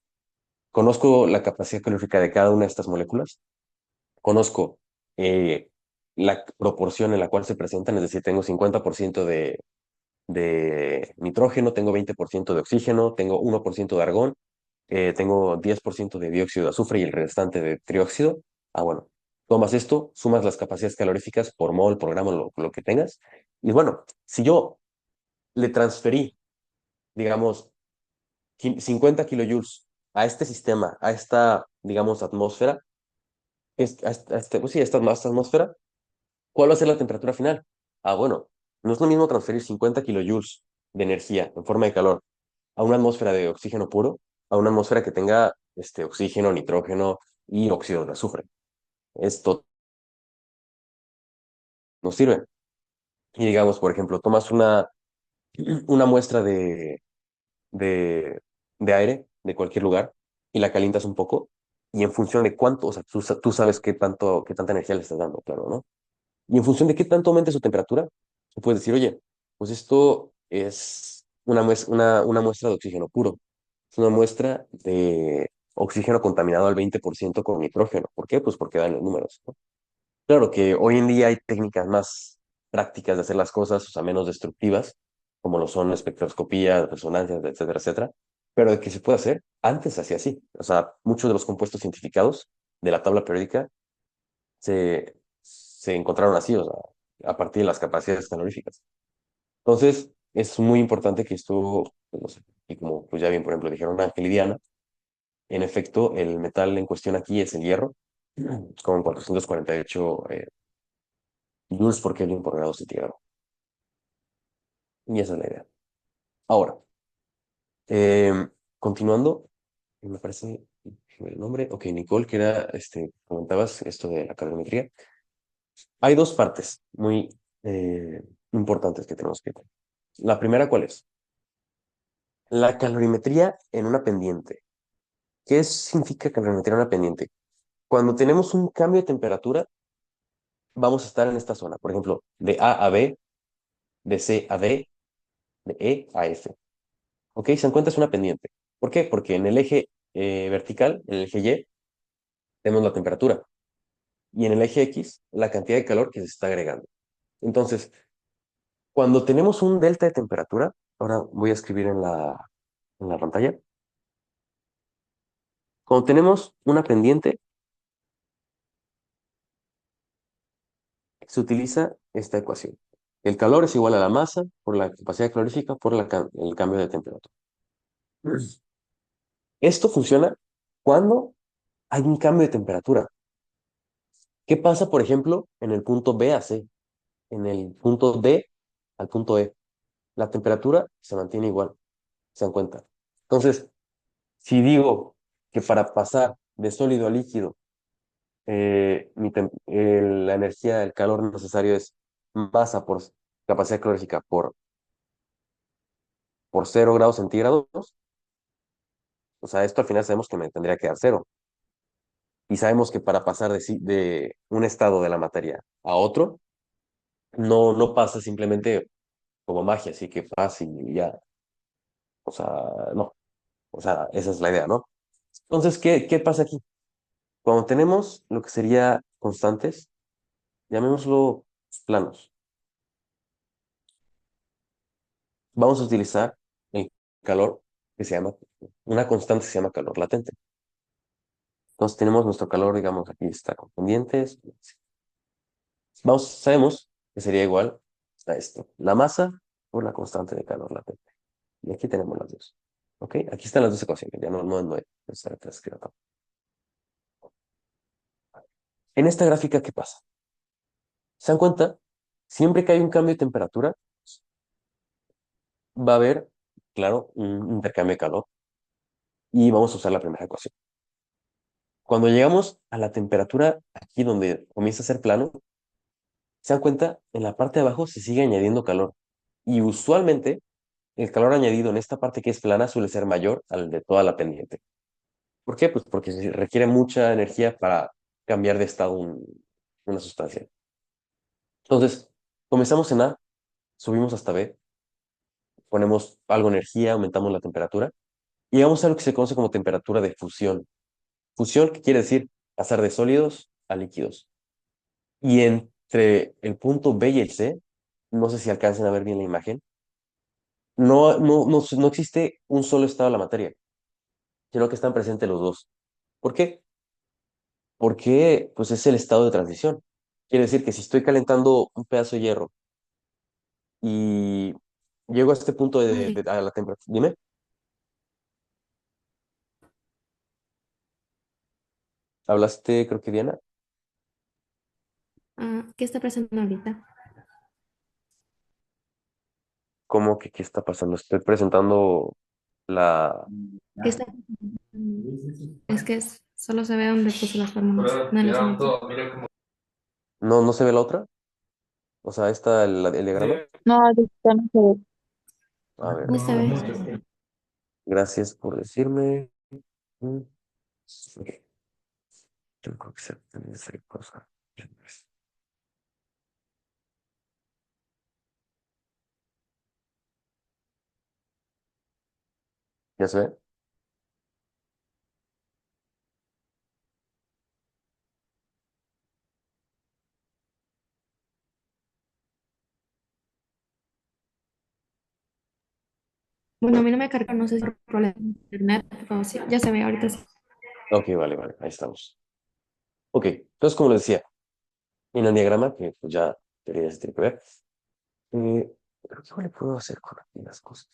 conozco la capacidad calorífica de cada una de estas moléculas. Conozco la proporción en la cual se presentan, es decir, tengo 50% de nitrógeno, tengo 20% de oxígeno, tengo 1% de argón, tengo 10% de dióxido de azufre y el restante de trióxido. Ah, bueno, tomas esto, sumas las capacidades caloríficas por mol, por gramo, lo que tengas. Y bueno, si yo le transferí, digamos, 50 kilojoules a este sistema, a esta, digamos, atmósfera, pues sí, esta atmósfera, ¿cuál va a ser la temperatura final? Ah, bueno, no es lo mismo transferir 50 kilojoules de energía en forma de calor a una atmósfera de oxígeno puro, a una atmósfera que tenga oxígeno, nitrógeno y óxido de azufre. Esto nos sirve. Y digamos, por ejemplo, tomas una muestra de, de aire de cualquier lugar y la calientas un poco y en función de cuánto, o sea, tú sabes qué tanta energía le estás dando, claro, ¿no? Y en función de qué tanto aumente su temperatura, tú puedes decir, oye, pues esto es una muestra de oxígeno puro. Es una muestra de oxígeno contaminado al 20% con nitrógeno. ¿Por qué? Pues porque dan los números, ¿no? Claro que hoy en día hay técnicas más prácticas de hacer las cosas, o sea, menos destructivas, como lo son espectroscopía, resonancias, etcétera, etcétera. Pero de que se puede hacer, antes se hacía así. O sea, muchos de los compuestos identificados de la tabla periódica se encontraron así, o sea, a partir de las capacidades caloríficas. Entonces, es muy importante que esto, pues, no sé, y como pues ya bien, por ejemplo, dijeron Ángel y Diana, en efecto, el metal en cuestión aquí es el hierro, con 448 joules por Kelvin por grado centígrado. Y esa es la idea. Ahora, eh, continuando, me parece el nombre, ok, Nicole, que era, comentabas esto de la calorimetría. Hay dos partes muy importantes que tenemos que tener. La primera, ¿cuál es? La calorimetría en una pendiente. ¿Qué significa calorimetría en una pendiente? Cuando tenemos un cambio de temperatura, vamos a estar en esta zona. Por ejemplo, de A a B, de C a D, de E a F. ¿Ok? Se encuentra es una pendiente. ¿Por qué? Porque en el eje vertical, en el eje Y, tenemos la temperatura. Y en el eje X, la cantidad de calor que se está agregando. Entonces, cuando tenemos un delta de temperatura, ahora voy a escribir en la pantalla. Cuando tenemos una pendiente, se utiliza esta ecuación. El calor es igual a la masa por la capacidad calorífica por el cambio de temperatura. Esto funciona cuando hay un cambio de temperatura. ¿Qué pasa, por ejemplo, en el punto B a C? En el punto D al punto E. La temperatura se mantiene igual, se dan cuenta. Entonces, si digo que para pasar de sólido a líquido, la energía, el calor necesario es masa por capacidad calorífica por 0 grados centígrados, o sea, esto al final sabemos que me tendría que dar cero. Y sabemos que para pasar de un estado de la materia a otro, no pasa simplemente como magia, así que pasa y ya. O sea, no. O sea, esa es la idea, ¿no? Entonces, ¿qué pasa aquí? Cuando tenemos lo que sería constantes, llamémoslo planos, vamos a utilizar el calor que se llama, una constante que se llama calor latente. Entonces tenemos nuestro calor, digamos, aquí está con pendientes. Sabemos que sería igual a esto, la masa por la constante de calor latente. Y aquí tenemos las dos. ¿Ok? Aquí están las dos ecuaciones, ya no es necesario que las escriba todo. En esta gráfica, ¿qué pasa? ¿Se dan cuenta? Siempre que hay un cambio de temperatura, va a haber, claro, un intercambio de calor. Y vamos a usar la primera ecuación. Cuando llegamos a la temperatura aquí donde comienza a ser plano, se dan cuenta, en la parte de abajo se sigue añadiendo calor. Y usualmente el calor añadido en esta parte que es plana suele ser mayor al de toda la pendiente. ¿Por qué? Pues porque se requiere mucha energía para cambiar de estado una sustancia. Entonces, comenzamos en A, subimos hasta B, ponemos algo de energía, aumentamos la temperatura y llegamos a lo que se conoce como temperatura de fusión. Fusión, que quiere decir pasar de sólidos a líquidos. Y entre el punto B y el C, no sé si alcancen a ver bien la imagen, no existe un solo estado de la materia, sino que están presentes los dos. ¿Por qué? Porque pues es el estado de transición. Quiere decir que si estoy calentando un pedazo de hierro y llego a este punto Ay, a la temperatura, dime, hablaste, creo que Diana, ¿qué está pasando ahorita? ¿cómo que qué está pasando? Estoy presentando la... ¿Qué está Es que solo se ve donde puse las fórmulas, no en los minutos. ¿No se ve la otra? O sea, está el diagrama. No, ahorita no se ve. A ver, No se gracias. ve. Gracias por decirme. Mm, ok, yo creo que se tiene esa cosa. ¿Ya se ve? Bueno, a mí no me carga, no sé si es problema de internet, pero sí, ya se ve ahorita sí. Ok, vale, vale, ahí estamos. Ok, entonces como les decía, en el diagrama, que pues ya debería se tiene que ver, creo que igual le puedo hacer con aquí las cosas.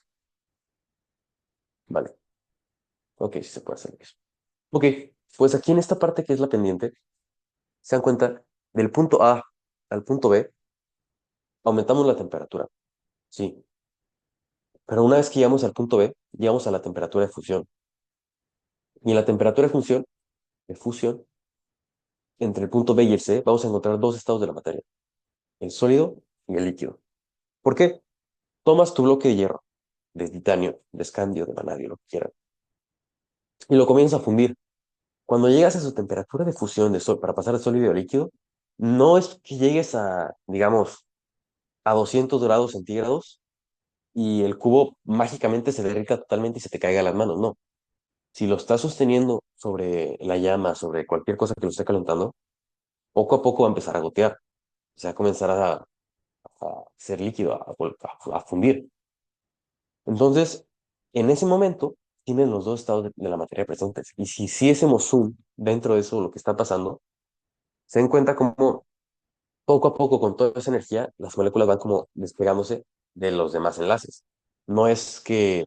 Vale, ok, sí se puede hacer eso. Ok, pues aquí en esta parte que es la pendiente, se dan cuenta, del punto A al punto B, aumentamos la temperatura, sí, pero una vez que llegamos al punto B, llegamos a la temperatura de fusión. Y en la temperatura de fusión, entre el punto B y el C, vamos a encontrar dos estados de la materia, el sólido y el líquido. ¿Por qué? Tomas tu bloque de hierro, de titanio, de escandio, de vanadio, lo que quieran, y lo comienzas a fundir. Cuando llegas a su temperatura de fusión para pasar de sólido a líquido, no es que llegues a, digamos, a 200 grados centígrados y el cubo mágicamente se derrita totalmente y se te caiga a las manos, no. Si lo estás sosteniendo sobre la llama, sobre cualquier cosa que lo esté calentando, poco a poco va a empezar a gotear, o sea, a comenzar a ser líquido, a fundir. Entonces, en ese momento, tienen los dos estados de la materia presentes. Y si hiciésemos zoom dentro de eso, lo que está pasando, se den cuenta como poco a poco, con toda esa energía, las moléculas van como despegándose de los demás enlaces. No es que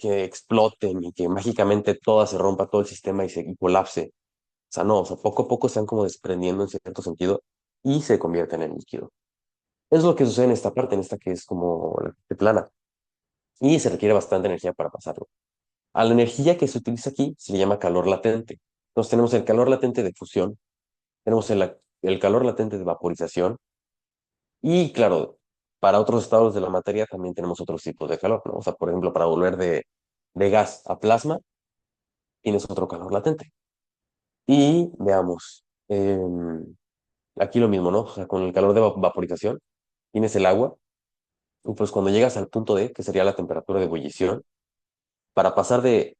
exploten y que mágicamente toda se rompa, todo el sistema y colapse. O sea, no, o sea, poco a poco se van como desprendiendo en cierto sentido y se convierten en líquido. Es lo que sucede en esta parte, en esta que es como la parte plana. Y se requiere bastante energía para pasarlo. A la energía que se utiliza aquí se le llama calor latente. Entonces tenemos el calor latente de fusión, tenemos el calor latente de vaporización y claro, para otros estados de la materia también tenemos otros tipos de calor, ¿no? O sea, por ejemplo, para volver de gas a plasma tienes otro calor latente. Y veamos, aquí lo mismo, ¿no? O sea, con el calor de vaporización tienes el agua y pues cuando llegas al punto D, que sería la temperatura de ebullición, para pasar de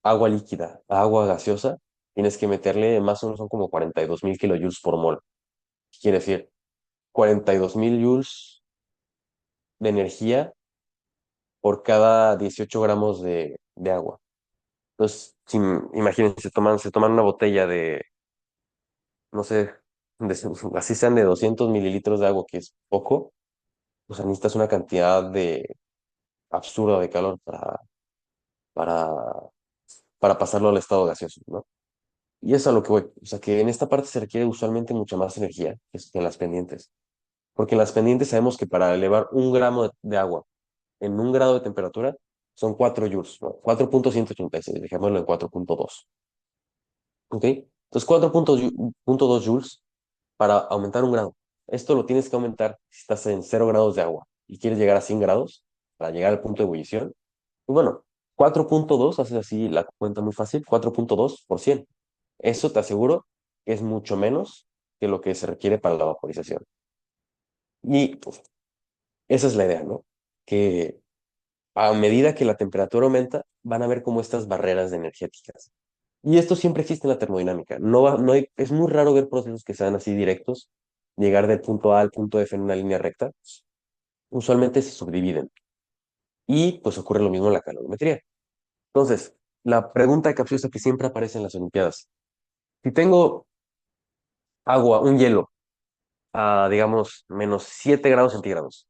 agua líquida a agua gaseosa, tienes que meterle más o menos son como 42.000 kilojoules por mol. ¿Qué quiere decir? 42.000 joules de energía por cada 18 gramos de agua. Entonces, si, imagínense, se toman una botella de, no sé, así sean de 200 mililitros de agua, que es poco, o sea, necesitas una cantidad absurda de calor para, para pasarlo al estado gaseoso, ¿no? Y eso es a lo que voy. O sea, que en esta parte se requiere usualmente mucha más energía que en las pendientes. Porque en las pendientes sabemos que para elevar un gramo de agua en un grado de temperatura son 4 joules, ¿no? 4,186, dejémoslo en 4,2. ¿Ok? Entonces, 4,2 joules para aumentar un grado. Esto lo tienes que aumentar si estás en 0 grados de agua y quieres llegar a 100 grados para llegar al punto de ebullición. Y bueno, 4,2, haces así la cuenta muy fácil, 4,2 por 100. Eso te aseguro que es mucho menos que lo que se requiere para la vaporización. Y pues, esa es la idea, ¿no? Que a medida que la temperatura aumenta, van a ver como estas barreras de energéticas. Y esto siempre existe en la termodinámica. Es muy raro ver procesos que sean así directos, llegar del punto A al punto F en una línea recta. Usualmente se subdividen. Y pues ocurre lo mismo en la calorimetría. Entonces, la pregunta capciosa que siempre aparece en las Olimpiadas. Si tengo agua, un hielo, a, digamos, -7 grados centígrados,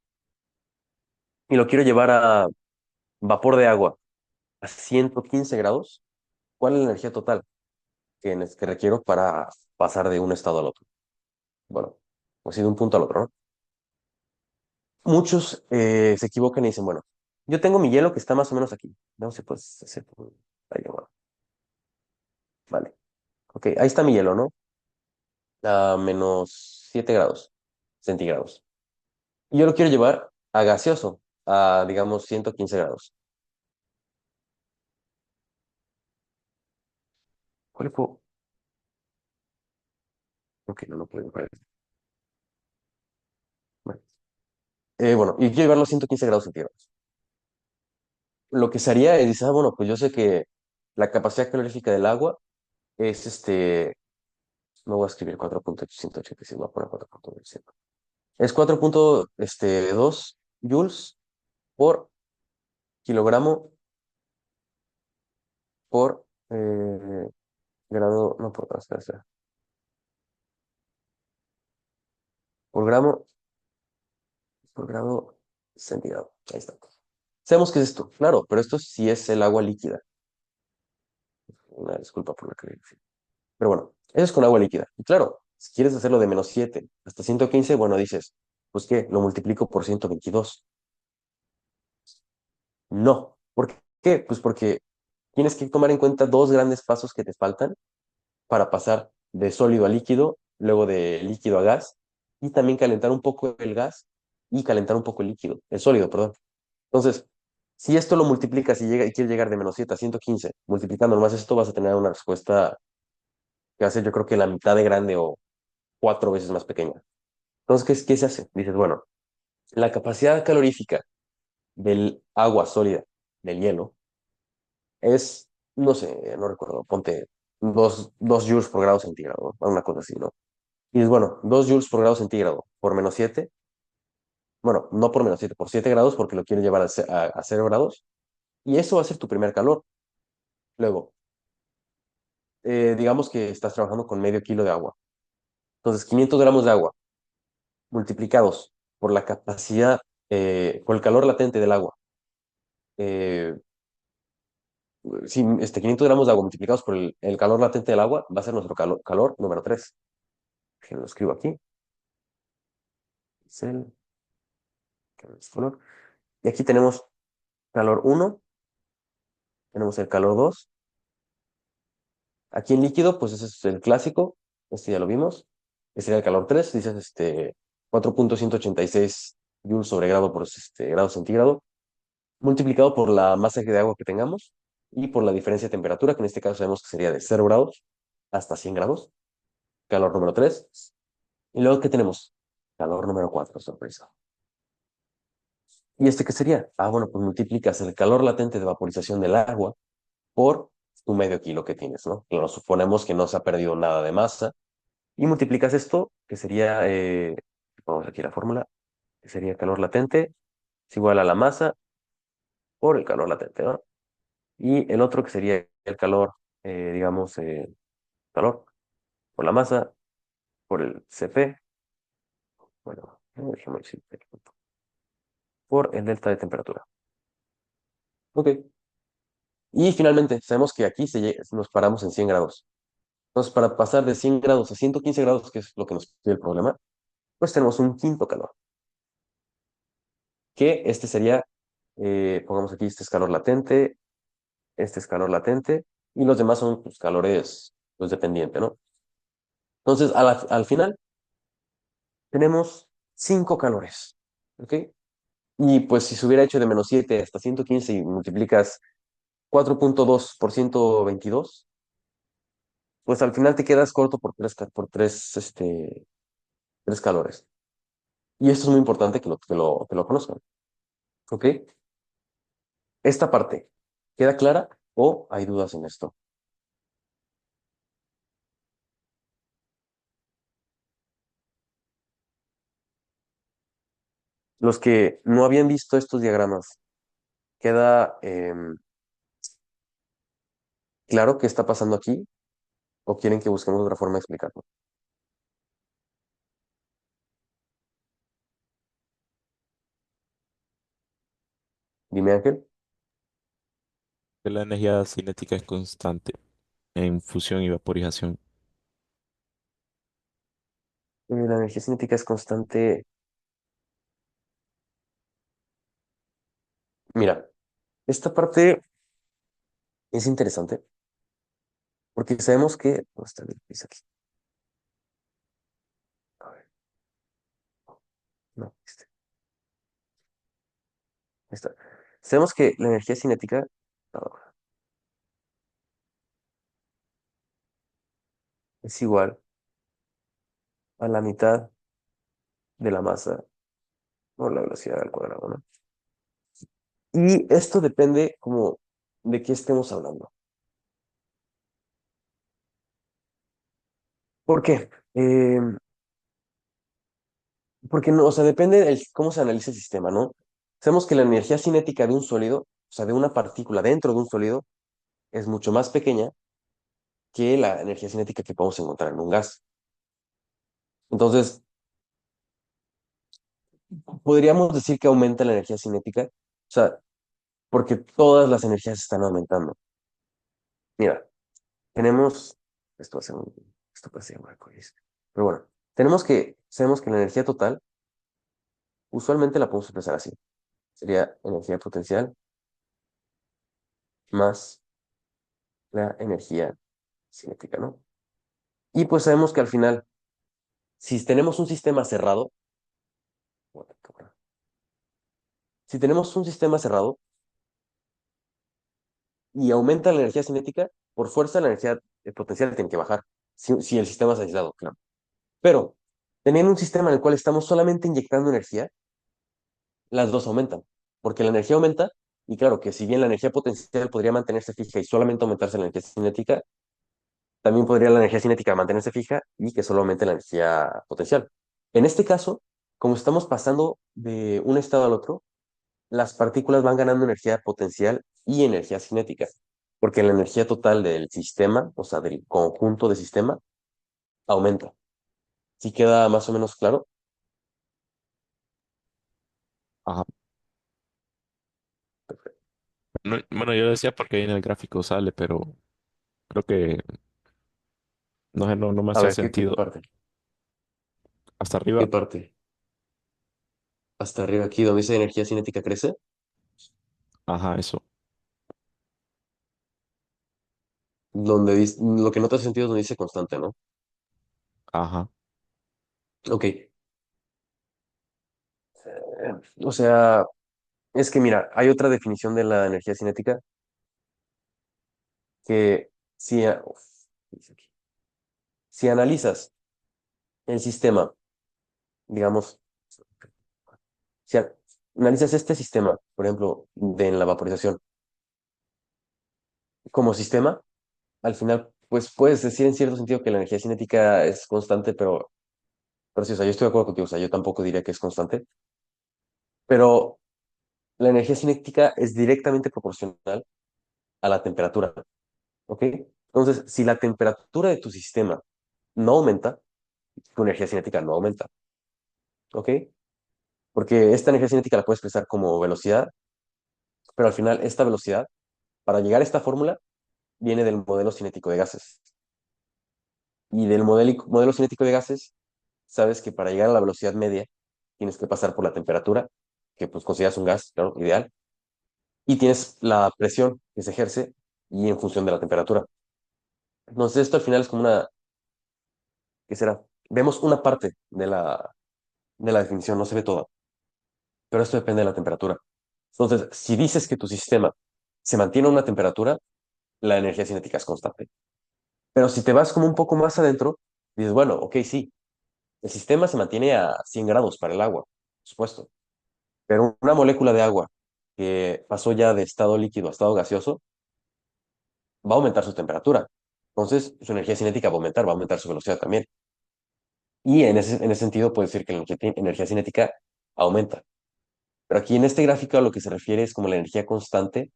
y lo quiero llevar a vapor de agua a 115 grados, ¿cuál es la energía total que requiero para pasar de un estado al otro? Bueno, pues sí, de un punto al otro, ¿no? Muchos se equivocan y dicen, bueno, yo tengo mi hielo que está más o menos aquí. No sé, pues, ahí, bueno, vale. Ok, ahí está mi hielo, ¿no? A -7 grados centígrados. Y yo lo quiero llevar a gaseoso, a, digamos, 115 grados. ¿Cuál fue? Ok, no puedo. Bueno, y quiero llevarlo a 115 grados centígrados. lo que se haría es, dices, bueno, pues yo sé que la capacidad calorífica del agua es no voy a escribir 4.886, voy a poner 4.25. Es 4.2 joules por kilogramo por grado, no por, espera, por gramo, por grado centígrado. Ahí está. Sabemos qué es esto, claro, pero esto sí es el agua líquida. Una disculpa por la calificación. Pero bueno, eso es con agua líquida. Y claro, si quieres hacerlo de -7 hasta 115, bueno, dices, pues ¿qué? Lo multiplico por 122. No. ¿Por qué? Pues porque tienes que tomar en cuenta dos grandes pasos que te faltan para pasar de sólido a líquido, luego de líquido a gas, y también calentar un poco el gas y calentar un poco el líquido, el sólido, perdón. Entonces, si esto lo multiplicas y, y quieres llegar de -7 a 115, multiplicando nomás esto, vas a tener una respuesta que va a ser yo creo que la mitad de grande o 4 veces más pequeña. Entonces, ¿qué se hace? Dices, bueno, la capacidad calorífica del agua sólida, del hielo, es, no sé, no recuerdo, ponte 2 joules por grado centígrado, ¿no? Una cosa así, ¿no? Y es bueno, 2 joules por grado centígrado por -7, bueno, no por -7, por 7 grados porque lo quieres llevar a 0 grados, y eso va a ser tu primer calor. Luego, digamos que estás trabajando con medio kilo de agua. Entonces, 500 gramos de agua multiplicados por la capacidad, por el calor latente del agua. Eh, si 500 gramos de agua multiplicados por el calor latente del agua va a ser nuestro calor número 3. Que lo escribo aquí. Es el calor. Y aquí tenemos calor 1, tenemos el calor 2. Aquí en líquido, pues ese es el clásico. Este ya lo vimos. Este sería el calor 3. Dices 4.186 joules sobre grado por grado centígrado, multiplicado por la masa de agua que tengamos y por la diferencia de temperatura, que en este caso sabemos que sería de 0 grados hasta 100 grados. Calor número 3. Y luego, ¿qué tenemos? Calor número 4, sorpresa. ¿Y este qué sería? Ah, bueno, pues multiplicas el calor latente de vaporización del agua por tu medio kilo que tienes, ¿no? Claro, suponemos que no se ha perdido nada de masa. Y multiplicas esto, que sería, vamos aquí la fórmula, que sería calor latente es igual a la masa por el calor latente, ¿no? Y el otro que sería el calor, digamos, calor por la masa, por el CP, bueno, no, dejemos el CP, por el delta de temperatura. Ok. Y finalmente, sabemos que aquí nos paramos en 100 grados. Entonces, para pasar de 100 grados a 115 grados, que es lo que nos pide el problema, pues tenemos un quinto calor, que este sería, pongamos aquí, este es calor latente, este es calor latente, y los demás son pues, calores pues, dependientes, ¿no? Entonces, al final, tenemos 5 calores, ¿ok? Y pues si se hubiera hecho de -7 hasta 115 y multiplicas 4.2 por 122, pues al final te quedas corto por tres calores. Y esto es muy importante que lo conozcan, ¿ok? Esta parte, ¿queda clara o hay dudas en esto? Los que no habían visto estos diagramas, ¿queda claro qué está pasando aquí o quieren que busquemos otra forma de explicarlo? Dime, Ángel. Que la energía cinética es constante en fusión y vaporización. La energía cinética es constante. Mira, esta parte es interesante porque sabemos que... ¿Dónde está el quiz aquí? A ver, no, ahí está. Sabemos que la energía cinética es igual a la mitad de la masa por la velocidad al cuadrado, ¿no? Y esto depende como de qué estemos hablando. ¿Por qué? Porque no, o sea, depende de cómo se analiza el sistema, ¿no? Sabemos que la energía cinética de un sólido, o sea, de una partícula dentro de un sólido, es mucho más pequeña que la energía cinética que podemos encontrar en un gas. Entonces, podríamos decir que aumenta la energía cinética, o sea, porque todas las energías están aumentando. Mira, tenemos, esto va a ser esto puede ser un arcoíris. Pero bueno, sabemos que la energía total, usualmente la podemos expresar así. Sería energía potencial más la energía cinética, ¿no? Y pues sabemos que al final, si tenemos un sistema cerrado, si tenemos un sistema cerrado y aumenta la energía cinética, por fuerza la energía potencial tiene que bajar, si el sistema es aislado, claro. Pero teniendo un sistema en el cual estamos solamente inyectando energía, las dos aumentan, porque la energía aumenta, y claro que si bien la energía potencial podría mantenerse fija y solamente aumentarse la energía cinética, también podría la energía cinética mantenerse fija y que solo aumente la energía potencial. En este caso, como estamos pasando de un estado al otro, las partículas van ganando energía potencial y energía cinética, porque la energía total del sistema, o sea, del conjunto de sistema, aumenta. ¿Sí queda más o menos claro? Ajá. Bueno, yo decía porque ahí en el gráfico sale, pero creo que no, no me A hacía ver, ¿qué sentido. parte? Hasta ¿Qué arriba, parte? Hasta arriba aquí, donde dice energía cinética crece, ajá, eso. donde dice, lo que no te hace sentido es donde dice constante, ¿no? Ajá, Ok. O sea, es que mira, hay otra definición de la energía cinética que si, dice aquí, si analizas el sistema, digamos, si analizas este sistema, por ejemplo, de en la vaporización, como sistema, al final, pues puedes decir en cierto sentido que la energía cinética es constante, pero sí, o sea, yo estoy de acuerdo contigo, o sea, yo tampoco diría que es constante, pero la energía cinética es directamente proporcional a la temperatura, ¿ok? Entonces, si la temperatura de tu sistema no aumenta, tu energía cinética no aumenta, ¿ok? Porque esta energía cinética la puedes expresar como velocidad, pero al final esta velocidad, para llegar a esta fórmula, viene del modelo cinético de gases. Y del modelo cinético de gases, sabes que para llegar a la velocidad media, tienes que pasar por la temperatura, que pues consideras un gas, claro, ideal, y tienes la presión que se ejerce y en función de la temperatura. Entonces esto al final es como una, ¿qué será? Vemos una parte de la definición, no se ve toda, pero esto depende de la temperatura. Entonces, si dices que tu sistema se mantiene a una temperatura, la energía cinética es constante. Pero si te vas como un poco más adentro, dices, bueno, ok, sí, el sistema se mantiene a 100 grados para el agua, por supuesto, pero una molécula de agua que pasó ya de estado líquido a estado gaseoso va a aumentar su temperatura. Entonces, su energía cinética va a aumentar su velocidad también. Y en ese sentido, puede decir que la energía cinética aumenta. Pero aquí en este gráfico a lo que se refiere es como la energía constante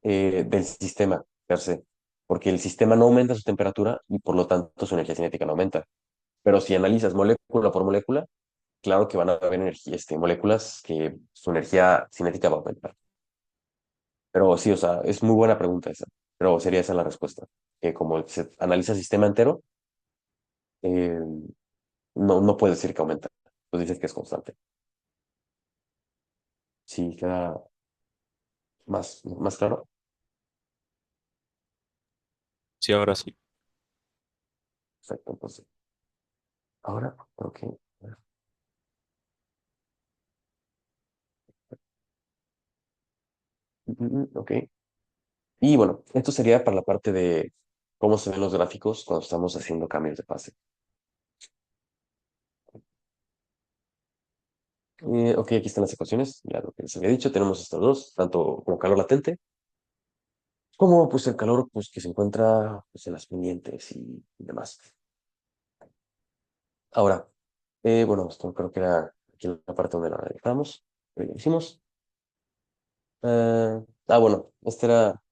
del sistema per se, porque el sistema no aumenta su temperatura y por lo tanto su energía cinética no aumenta. Pero si analizas molécula por molécula, claro que van a haber moléculas que su energía cinética va a aumentar. Pero sí, o sea, es muy buena pregunta esa, pero sería esa la respuesta, que como se analiza el sistema entero, eh, no puede decir que aumenta, pues dices que es constante. Sí, queda más claro. sí, ahora sí. Exacto, entonces, ahora, ok. Ok. Y bueno, esto sería para la parte de cómo se ven los gráficos cuando estamos haciendo cambios de fase. Ok, aquí están las ecuaciones, ya lo que les había dicho, tenemos estos dos, tanto como calor latente, como pues el calor pues, que se encuentra pues, en las pendientes y demás. Ahora, bueno, esto creo que era aquí la parte donde la dejamos, pero ya lo hicimos. Bueno, este era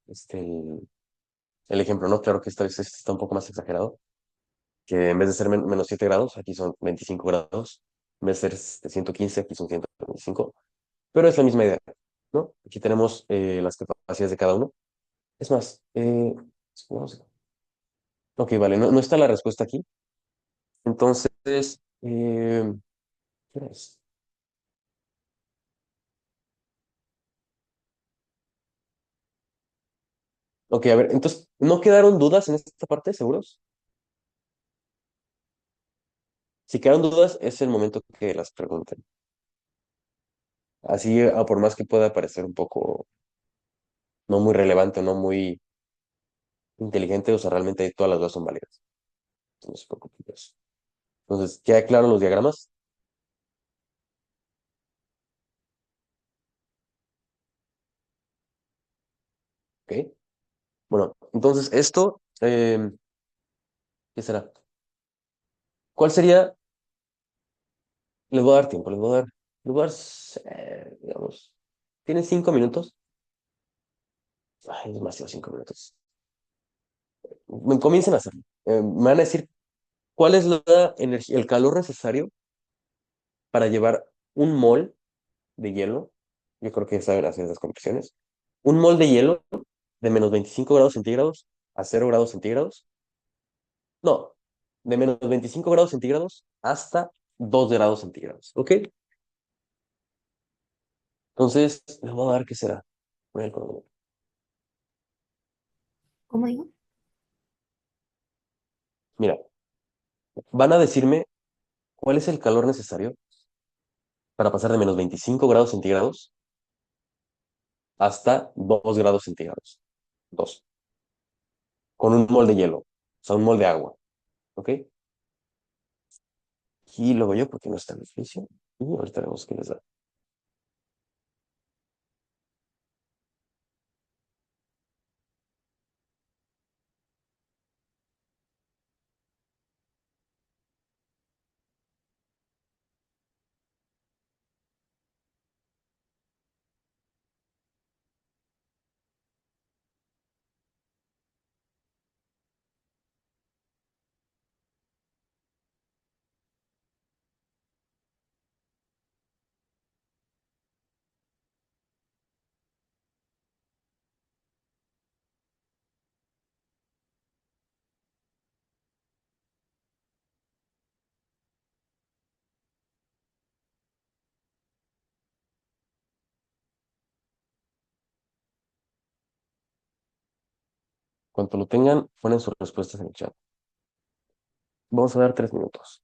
el ejemplo, ¿no? Claro que esta vez este está un poco más exagerado, que en vez de ser menos 7 grados, aquí son 25 grados, en vez de ser 115, aquí son 125, pero es la misma idea, ¿no? Aquí tenemos las capacidades de cada uno. Es más, vamos ok, vale, no está la respuesta aquí. Entonces, ¿qué hora es? Ok, a ver, entonces, ¿no quedaron dudas en esta parte, seguros? Si quedaron dudas, es el momento que las pregunten. Así, por más que pueda parecer un poco no muy relevante, no muy inteligente, o sea, realmente todas las dudas son válidas. No se preocupen por eso. Entonces, ¿queda claro los diagramas? Ok. Bueno, entonces esto, ¿qué será? ¿Cuál sería? Les voy a dar tiempo, digamos, ¿tienen 5 minutos? Ay, es demasiado 5 minutos. Comiencen a hacerlo. Me van a decir cuál es la energía, el calor necesario para llevar un mol de hielo. Yo creo que saben hacer esas conversiones. Un mol de hielo de menos 25 grados centígrados a 0 grados centígrados. No, de menos 25 grados centígrados hasta 2 grados centígrados. ¿Ok? Entonces, les voy a dar qué será. Voy al cronómetro. ¿Cómo digo? Mira, van a decirme cuál es el calor necesario para pasar de menos 25 grados centígrados hasta 2 grados centígrados. Dos. Con un mol de hielo. O sea, un mol de agua. ¿Ok? Y luego yo, porque no está en el ejercicio. Y ahorita vemos qué les da. Cuando lo tengan, ponen sus respuestas en el chat. Vamos a dar 3 minutos.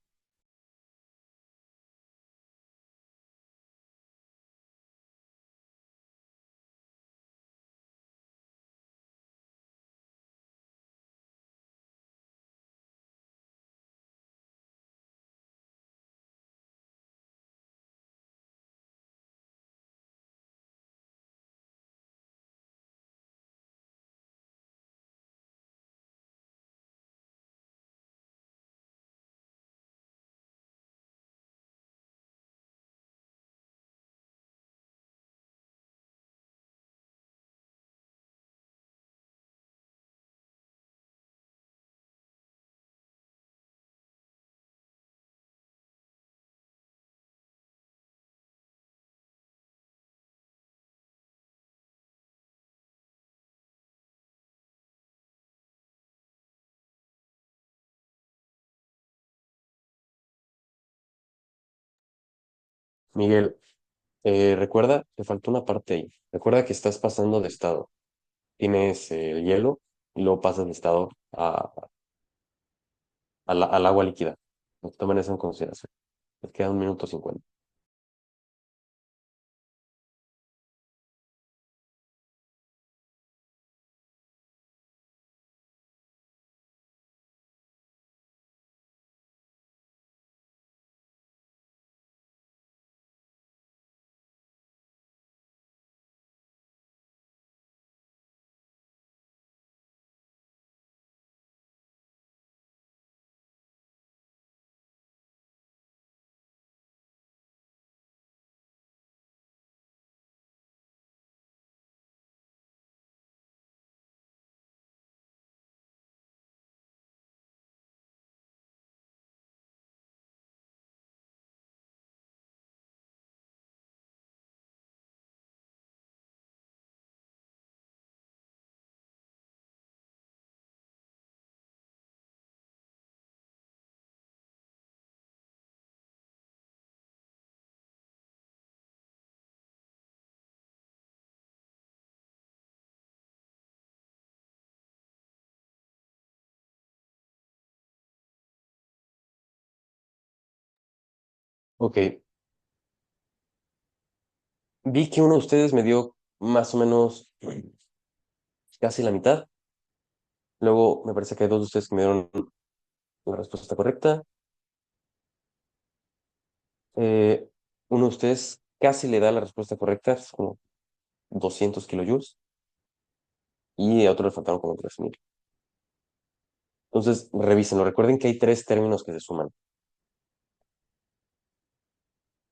Miguel, recuerda, te faltó una parte ahí. Recuerda que estás pasando de estado. Tienes el hielo y luego pasas de estado al agua líquida. No tomen eso en consideración. Te queda 1 minuto 50. Ok, vi que uno de ustedes me dio más o menos casi la mitad. Luego me parece que hay dos de ustedes que me dieron la respuesta correcta. Eh, Uno de ustedes casi le da la respuesta correcta, es como 200 kilojoules, y a otro le faltaron como 3000. Entonces, revísenlo. Recuerden que hay tres términos que se suman.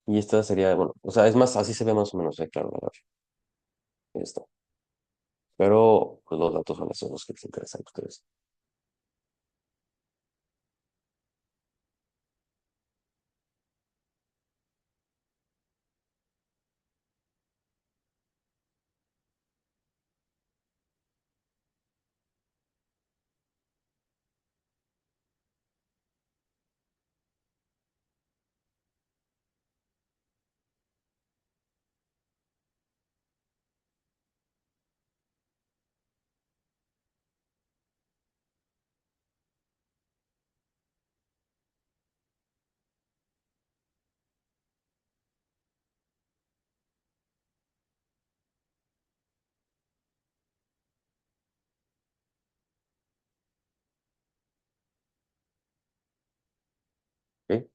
Y esta sería, bueno, o sea, es más, así se ve más o menos, claro, la gráfica. Ahí está. Pero pues, los datos son esos los que les interesan a ustedes. ¿Ok?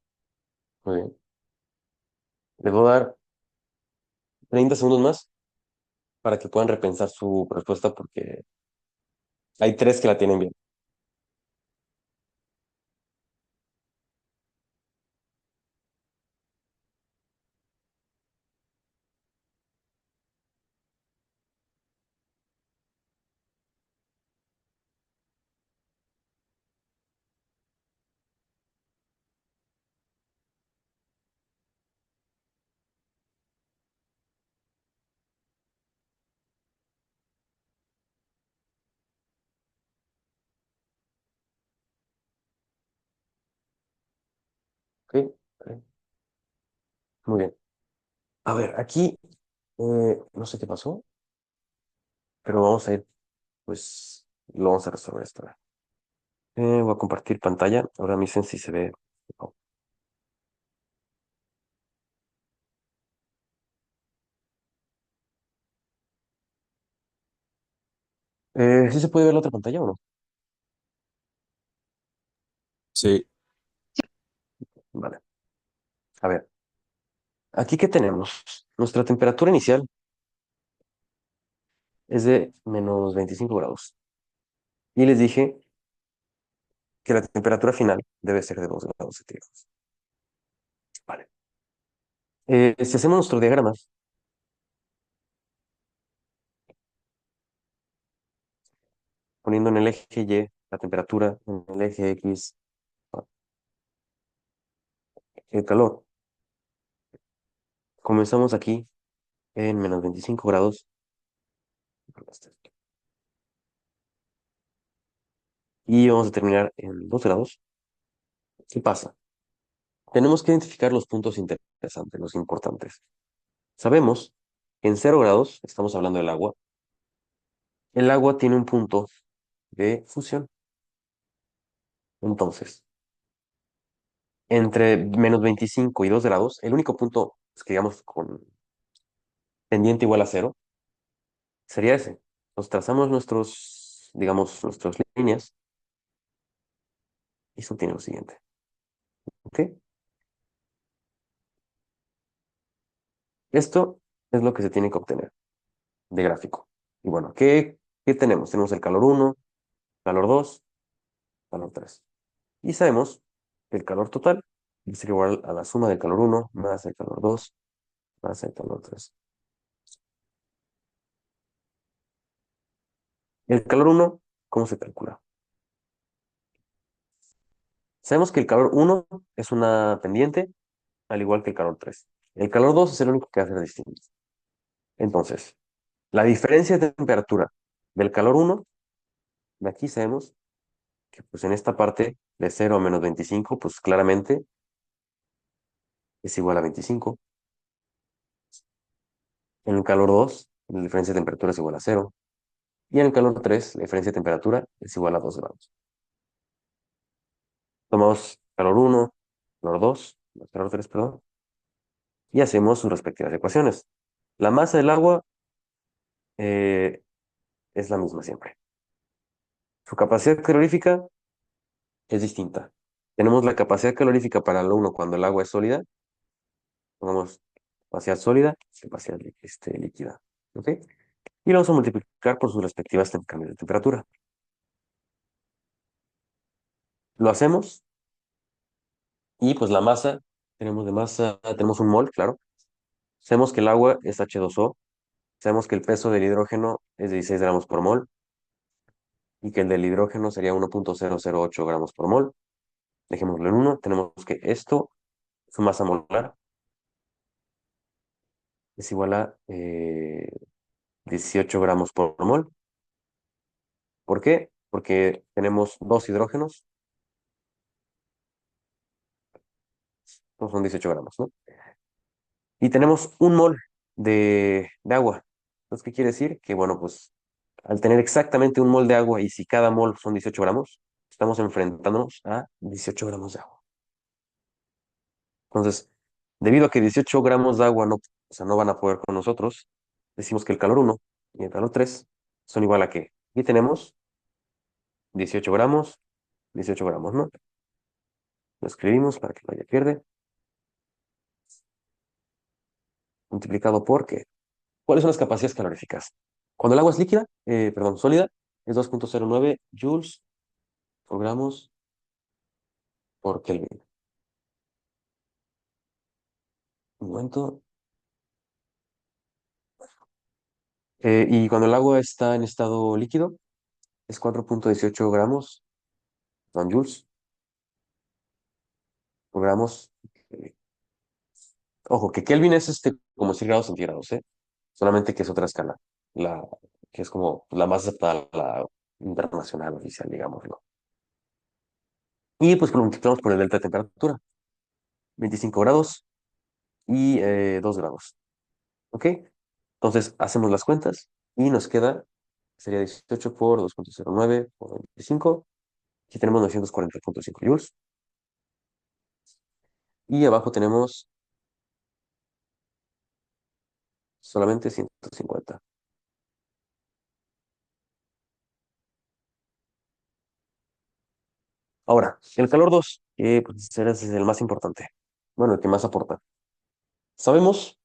Muy bien. Les voy a dar 30 segundos más para que puedan repensar su respuesta porque hay tres que la tienen bien. ¿Ok? Ok. Muy bien. A ver, aquí no sé qué pasó, pero vamos a ir, pues, lo vamos a resolver esta vez. Voy a compartir pantalla. Ahora me dicen si se ve. No. ¿Sí se puede ver la otra pantalla o no? Sí, Vale. A ver, aquí qué tenemos. Nuestra temperatura inicial es de menos 25 grados. Y les dije que la temperatura final debe ser de 2 grados centígrados. Vale. Si hacemos nuestro diagrama, poniendo en el eje Y la temperatura, en el eje X el calor, comenzamos aquí en menos 25 grados y vamos a terminar en 2 grados. ¿Qué pasa? Tenemos que identificar los puntos interesantes, los importantes. Sabemos que en 0 grados, estamos hablando del agua, el agua tiene un punto de fusión. Entonces, entre menos 25 y 2 grados, el único punto, pues, que digamos, con pendiente igual a cero, sería ese. Nos trazamos nuestros, digamos, nuestras líneas y eso tiene lo siguiente. ¿Ok? Esto es lo que se tiene que obtener de gráfico. Y bueno, ¿qué tenemos? Tenemos el calor uno, calor 2, calor 3. Y sabemos que el calor total va a ser igual a la suma del calor uno más el calor 2 más el calor 3. El calor uno, ¿cómo se calcula? Sabemos que el calor uno es una pendiente, al igual que el calor 3. El calor 2 es el único que va a ser distinto. Entonces, la diferencia de temperatura del calor uno, de aquí sabemos que pues en esta parte de 0 a menos 25, pues claramente es igual a 25. En el calor 2, la diferencia de temperatura es igual a cero. Y en el calor 3, la diferencia de temperatura es igual a 2 grados. Tomamos calor uno, calor 2, calor 3, perdón. y hacemos sus respectivas ecuaciones. La masa del agua eh, es la misma siempre. Su capacidad calorífica es distinta. Tenemos la capacidad calorífica para el 1 cuando el agua es sólida. Pongamos capacidad sólida, capacidad líquida. ¿Ok? Y lo vamos a multiplicar por sus respectivas cambios de temperatura. Lo hacemos y pues la masa, tenemos de masa, tenemos un mol, claro. Sabemos que el agua es H2O. Sabemos que el peso del hidrógeno es de 16 gramos por mol y que el del hidrógeno sería 1,008 gramos por mol. Dejémoslo en 1. Tenemos que esto, su masa molar, es igual a 18 gramos por mol. ¿Por qué? Porque tenemos dos hidrógenos, pues son 18 gramos, ¿no? Y tenemos un mol de agua. Entonces, ¿qué quiere decir? Que, bueno, pues al tener exactamente un mol de agua y si cada mol son 18 gramos, estamos enfrentándonos a 18 gramos de agua. Entonces, debido a que 18 gramos de agua no, o sea, no van a poder con nosotros, decimos que el calor 1 y el calor 3 son igual a qué. Aquí tenemos 18 gramos, 18 gramos, ¿no? Lo escribimos para que no haya pierde. Multiplicado por qué. ¿Cuáles son las capacidades caloríficas? Cuando el agua es líquida, perdón, sólida, es 2,09 joules por gramos por Kelvin. Un momento. Y cuando el agua está en estado líquido, es 4,18 gramos, son joules por gramos. Ojo, que Kelvin es como decir grados centígrados, ¿eh? Solamente que es otra escala, la, que es como la más aceptada, la internacional oficial, digámoslo. Y pues lo multiplicamos por el delta de temperatura, 25 grados y 2 grados. ¿Ok? Entonces hacemos las cuentas y nos queda, sería 18 por 2,09 por 25. Aquí tenemos 940,5 joules. Y abajo tenemos solamente 150. Ahora, el calor 2, pues ese es el más importante. Bueno, el que más aporta. Sabemos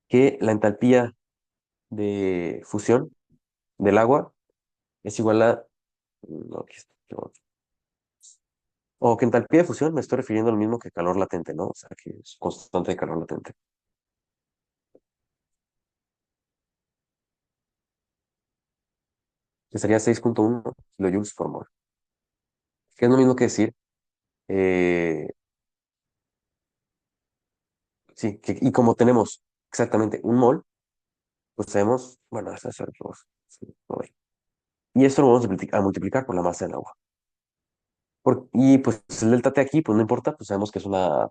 que la entalpía de fusión del agua es igual a... no, o que entalpía de fusión me estoy refiriendo al mismo que calor latente, ¿no? O sea, que es constante de calor latente. Que sería 6,1 kilojoules por mol. Que es lo mismo que decir, eh, sí, y como tenemos exactamente un mol, pues tenemos, bueno, hasta hacer que sí, no ve. Y esto lo vamos a multiplicar por la masa del agua. Y pues el delta T aquí, pues no importa, pues sabemos que es una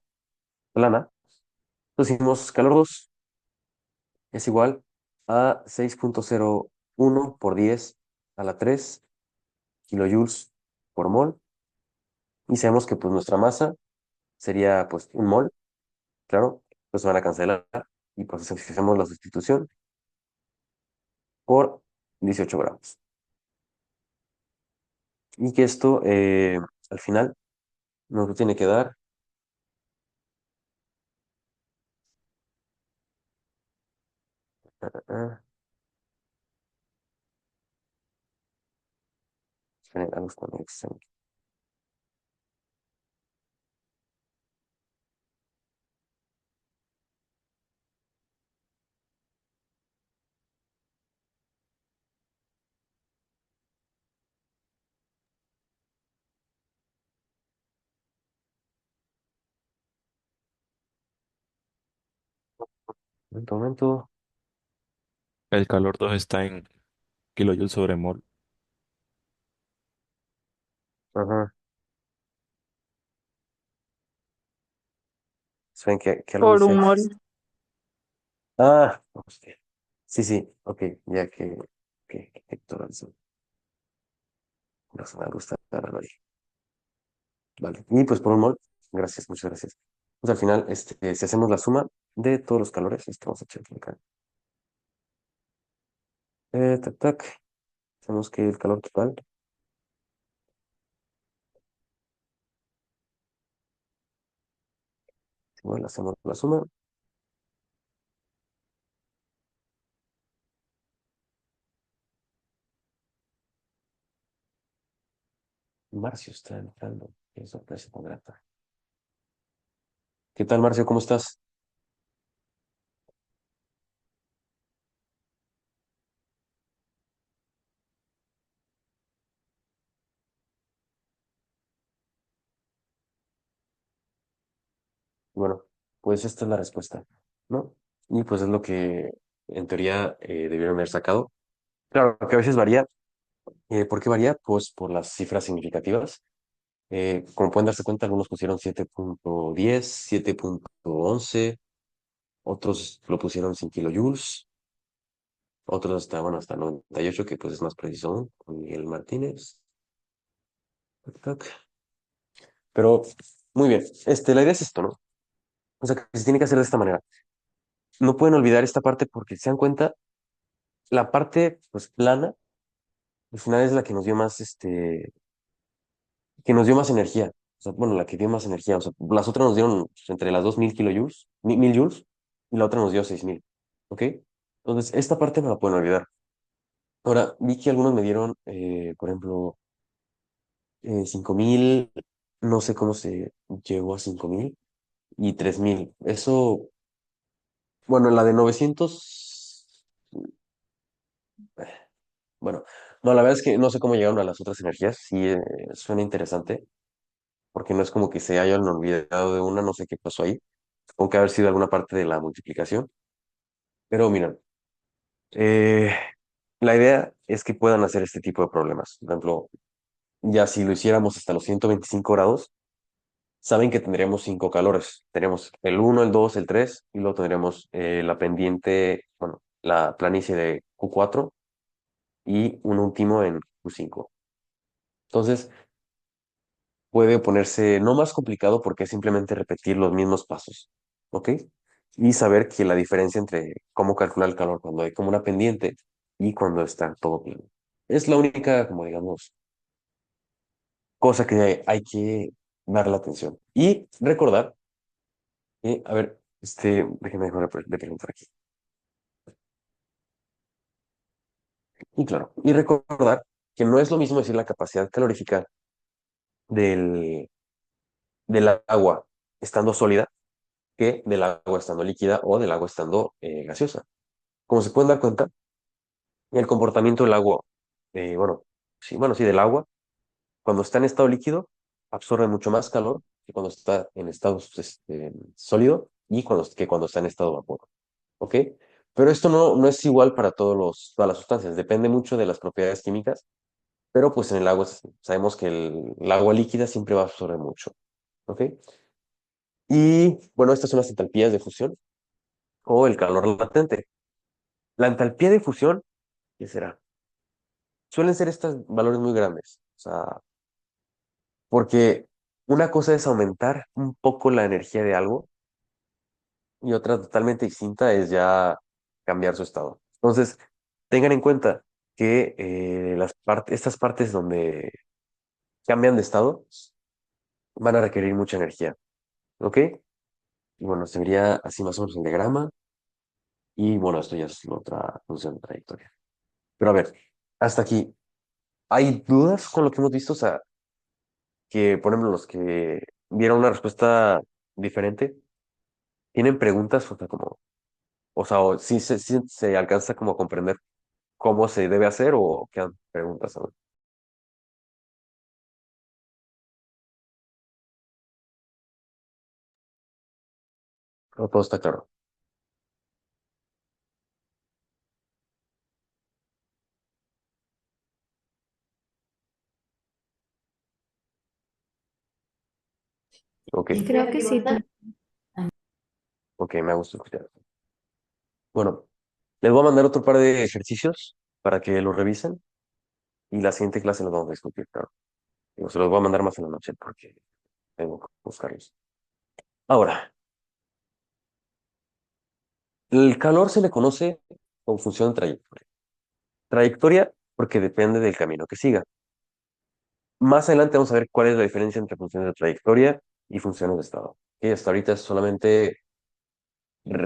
plana. Entonces decimos calor 2 es igual a 6,01 por 10 a la 3 kilojoules por mol. Y sabemos que pues nuestra masa sería pues un mol, claro, pues se van a cancelar. Y pues hacemos la sustitución por 18 gramos. Y que esto al final nos tiene que dar, ah, esperen, algo está medio extraño. Un momento. El calor 2 está en kilojoules sobre mol. Ajá. Esperen que algo Por hice. humor. Ah, hostia. Sí, sí, ok, ya que Héctor Alonso, no se me gusta ahí. Vale, y pues por un mol, gracias, muchas gracias. Pues al final, si hacemos la suma de todos los calores, vamos a echar acá. Tac, tac. Hacemos que el calor total, igual hacemos la suma. Marcio está entrando. Qué sorpresa tan grata. ¿Qué tal, Marcio? ¿Cómo estás? Bueno, pues esta es la respuesta, ¿no? Y pues es lo que en teoría debieron haber sacado. Claro, que a veces varía. ¿Por qué varía? Pues por las cifras significativas. Como pueden darse cuenta, algunos pusieron 7.10, 7.11, otros lo pusieron sin kilojoules, otros hasta, bueno, hasta 98, que pues es más preciso aún, con Miguel Martínez. Tac, tac. Pero, muy bien, la idea es esto, ¿no? O sea, que se tiene que hacer de esta manera. No pueden olvidar esta parte porque se dan cuenta, la parte, pues, plana, al final es la que nos dio más, que nos dio más energía. O sea, bueno, la que dio más energía. O sea, las otras nos dieron pues, entre las dos 1000 kilojoules, 1000 joules, y la otra nos dio 6000. ¿Ok? Entonces, esta parte no la pueden olvidar. Ahora, vi que algunos me dieron, por ejemplo, 5000, no sé cómo se llegó a 5000 y 3000. Eso, bueno, en la de 900, bueno, no, la verdad es que no sé cómo llegaron a las otras energías. Sí, suena interesante, porque no es como que se hayan olvidado de una, no sé qué pasó ahí. Supongo que haber sido alguna parte de la multiplicación. Pero mira, eh, la idea es que puedan hacer este tipo de problemas. Por ejemplo, ya si lo hiciéramos hasta los 125 grados, saben que tendríamos cinco calores. Tenemos el uno, el 2, el 3 y luego tendríamos la pendiente, bueno, la planicie de Q4 y un último en Q5. Entonces, puede ponerse no más complicado porque es simplemente repetir los mismos pasos, ¿ok? Y saber que la diferencia entre cómo calcular el calor cuando hay como una pendiente y cuando está todo plano. Es la única, como digamos, cosa que hay que darle atención. Y recordar, a ver, déjenme dejar de preguntar aquí. Y claro, y recordar que no es lo mismo decir la capacidad calorífica del, del agua estando sólida que del agua estando líquida o del agua estando gaseosa. Como se pueden dar cuenta, el comportamiento del agua, bueno, sí, del agua, cuando está en estado líquido, absorbe mucho más calor que cuando está en estado sólido y que cuando está en estado vapor. ¿Ok? Pero esto no es igual para todas las sustancias, depende mucho de las propiedades químicas, pero pues en el agua sabemos que el agua líquida siempre va a absorber mucho. ¿Ok? Y bueno, estas son las entalpías de fusión o el calor latente. La entalpía de fusión, ¿qué será? Suelen ser estos valores muy grandes. O sea, porque una cosa es aumentar un poco la energía de algo y otra totalmente distinta es ya cambiar su estado. Entonces, tengan en cuenta que estas partes donde cambian de estado van a requerir mucha energía. ¿Ok? Y bueno, sería así más o menos el diagrama. Y bueno, esto ya es otra función de trayectoria. Pero a ver, hasta aquí. ¿Hay dudas con lo que hemos visto? O sea, que, por ejemplo, los que dieron una respuesta diferente, ¿tienen preguntas? O sea, sí se alcanza como a comprender cómo se debe hacer o quedan preguntas aún. O todo está claro. Ok, Creo que sí. ok, me gusta escuchar. Bueno, les voy a mandar otro par de ejercicios para que los revisen y la siguiente clase los vamos a discutir, claro. Digo, se los voy a mandar más en la noche porque tengo que buscarlos. Ahora, el calor se le conoce con función de trayectoria. Trayectoria porque depende del camino que siga. Más adelante vamos a ver cuál es la diferencia entre funciones de trayectoria y funciones de estado. Y hasta ahorita solamente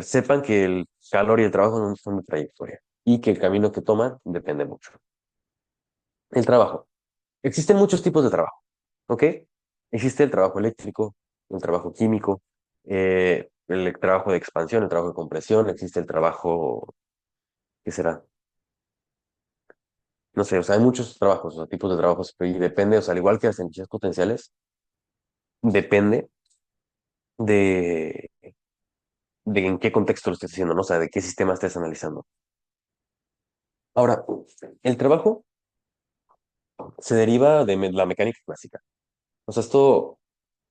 sepan que el calor y el trabajo no son de trayectoria y que el camino que toman depende mucho. El trabajo. Existen muchos tipos de trabajo, ¿ok? Existe el trabajo eléctrico, el trabajo químico, el trabajo de expansión, el trabajo de compresión, existe el trabajo, ¿qué será? No sé, o sea, hay muchos trabajos, o sea, tipos de trabajos, y depende, o sea, al igual que las energías potenciales, depende de, de en qué contexto lo estés haciendo, ¿no? O sea, de qué sistema estés analizando. Ahora, el trabajo se deriva de la mecánica clásica. O sea, esto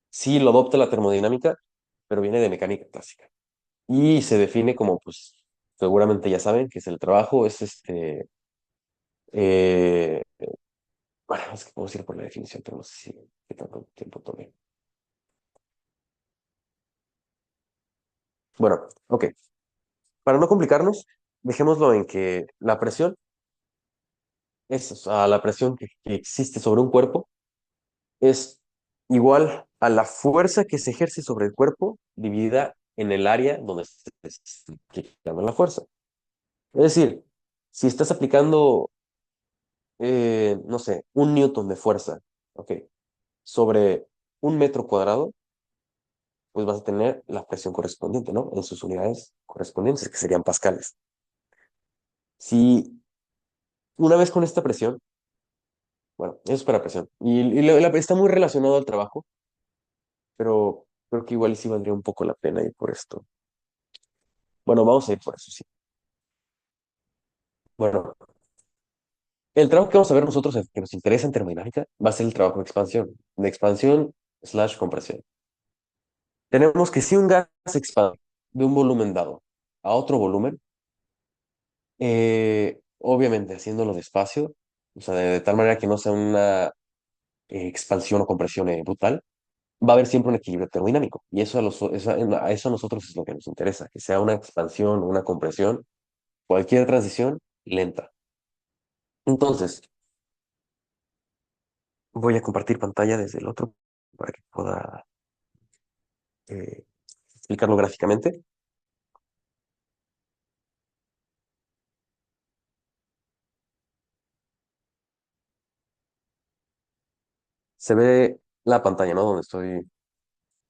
sí lo adopta la termodinámica, pero viene de mecánica clásica. Y se define como, pues, seguramente ya saben, que es el trabajo, es eh, bueno, es que puedo ir por la definición, pero no sé si qué tanto tiempo tome. Bueno, ok. Para no complicarnos, dejémoslo en que la presión es, o sea, la presión que existe sobre un cuerpo es igual a la fuerza que se ejerce sobre el cuerpo dividida en el área donde se está aplicando la fuerza. Es decir, si estás aplicando, no sé, 1 newton de fuerza, ok, sobre 1 metro cuadrado, pues vas a tener la presión correspondiente, ¿no? En sus unidades correspondientes, que serían pascales. Si una vez con esta presión, bueno, eso es para presión, y está muy relacionado al trabajo, pero creo que igual y sí valdría un poco la pena ir por esto. Bueno, vamos a ir por eso, sí. Bueno, el trabajo que vamos a ver nosotros, el que nos interesa en termodinámica, va a ser el trabajo de expansión slash compresión. Tenemos que si un gas se expande de un volumen dado a otro volumen, obviamente haciéndolo despacio, o sea, de tal manera que no sea una expansión o compresión brutal, va a haber siempre un equilibrio termodinámico. Y a eso a nosotros es lo que nos interesa, que sea una expansión o una compresión, cualquier transición lenta. Entonces, voy a compartir pantalla desde el otro para que pueda eh, explicarlo gráficamente. Se ve la pantalla, ¿no? Donde estoy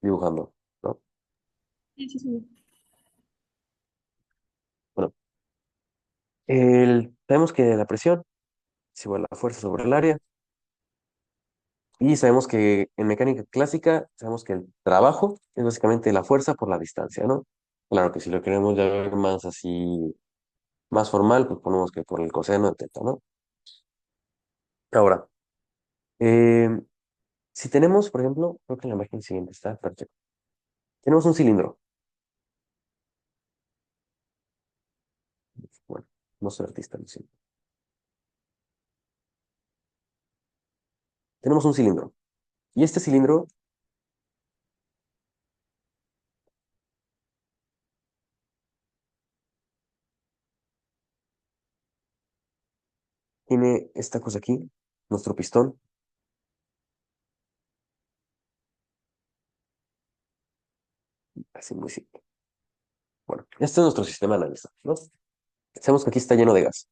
dibujando, ¿no? Sí, sí, sí. Bueno, sabemos que la presión es igual a la fuerza sobre el área y sabemos que en mecánica clásica sabemos que el trabajo es básicamente la fuerza por la distancia, ¿no? Claro que si lo queremos ya ver más así, más formal, pues ponemos que por el coseno de teta, ¿no? Ahora, eh, si tenemos, por ejemplo, creo que en la imagen siguiente está perfecto. Tenemos un cilindro. Bueno, no soy artista, lo siento. Tenemos un cilindro. Y este cilindro tiene esta cosa aquí, nuestro pistón. Así muy simple. Bueno, este es nuestro sistema de análisis, ¿no? Sabemos que aquí está lleno de gas.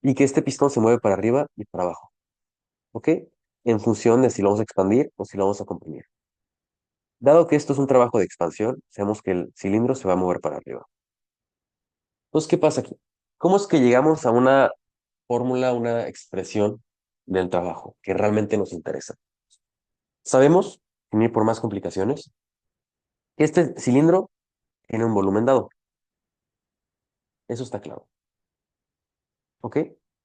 Y que este pistón se mueve para arriba y para abajo. ¿Ok? En función de si lo vamos a expandir o si lo vamos a comprimir. Dado que esto es un trabajo de expansión, sabemos que el cilindro se va a mover para arriba. Entonces, ¿qué pasa aquí? ¿Cómo es que llegamos a una fórmula, una expresión del trabajo que realmente nos interesa? Sabemos, sin ir por más complicaciones, que este cilindro tiene un volumen dado. Eso está claro. ¿Ok?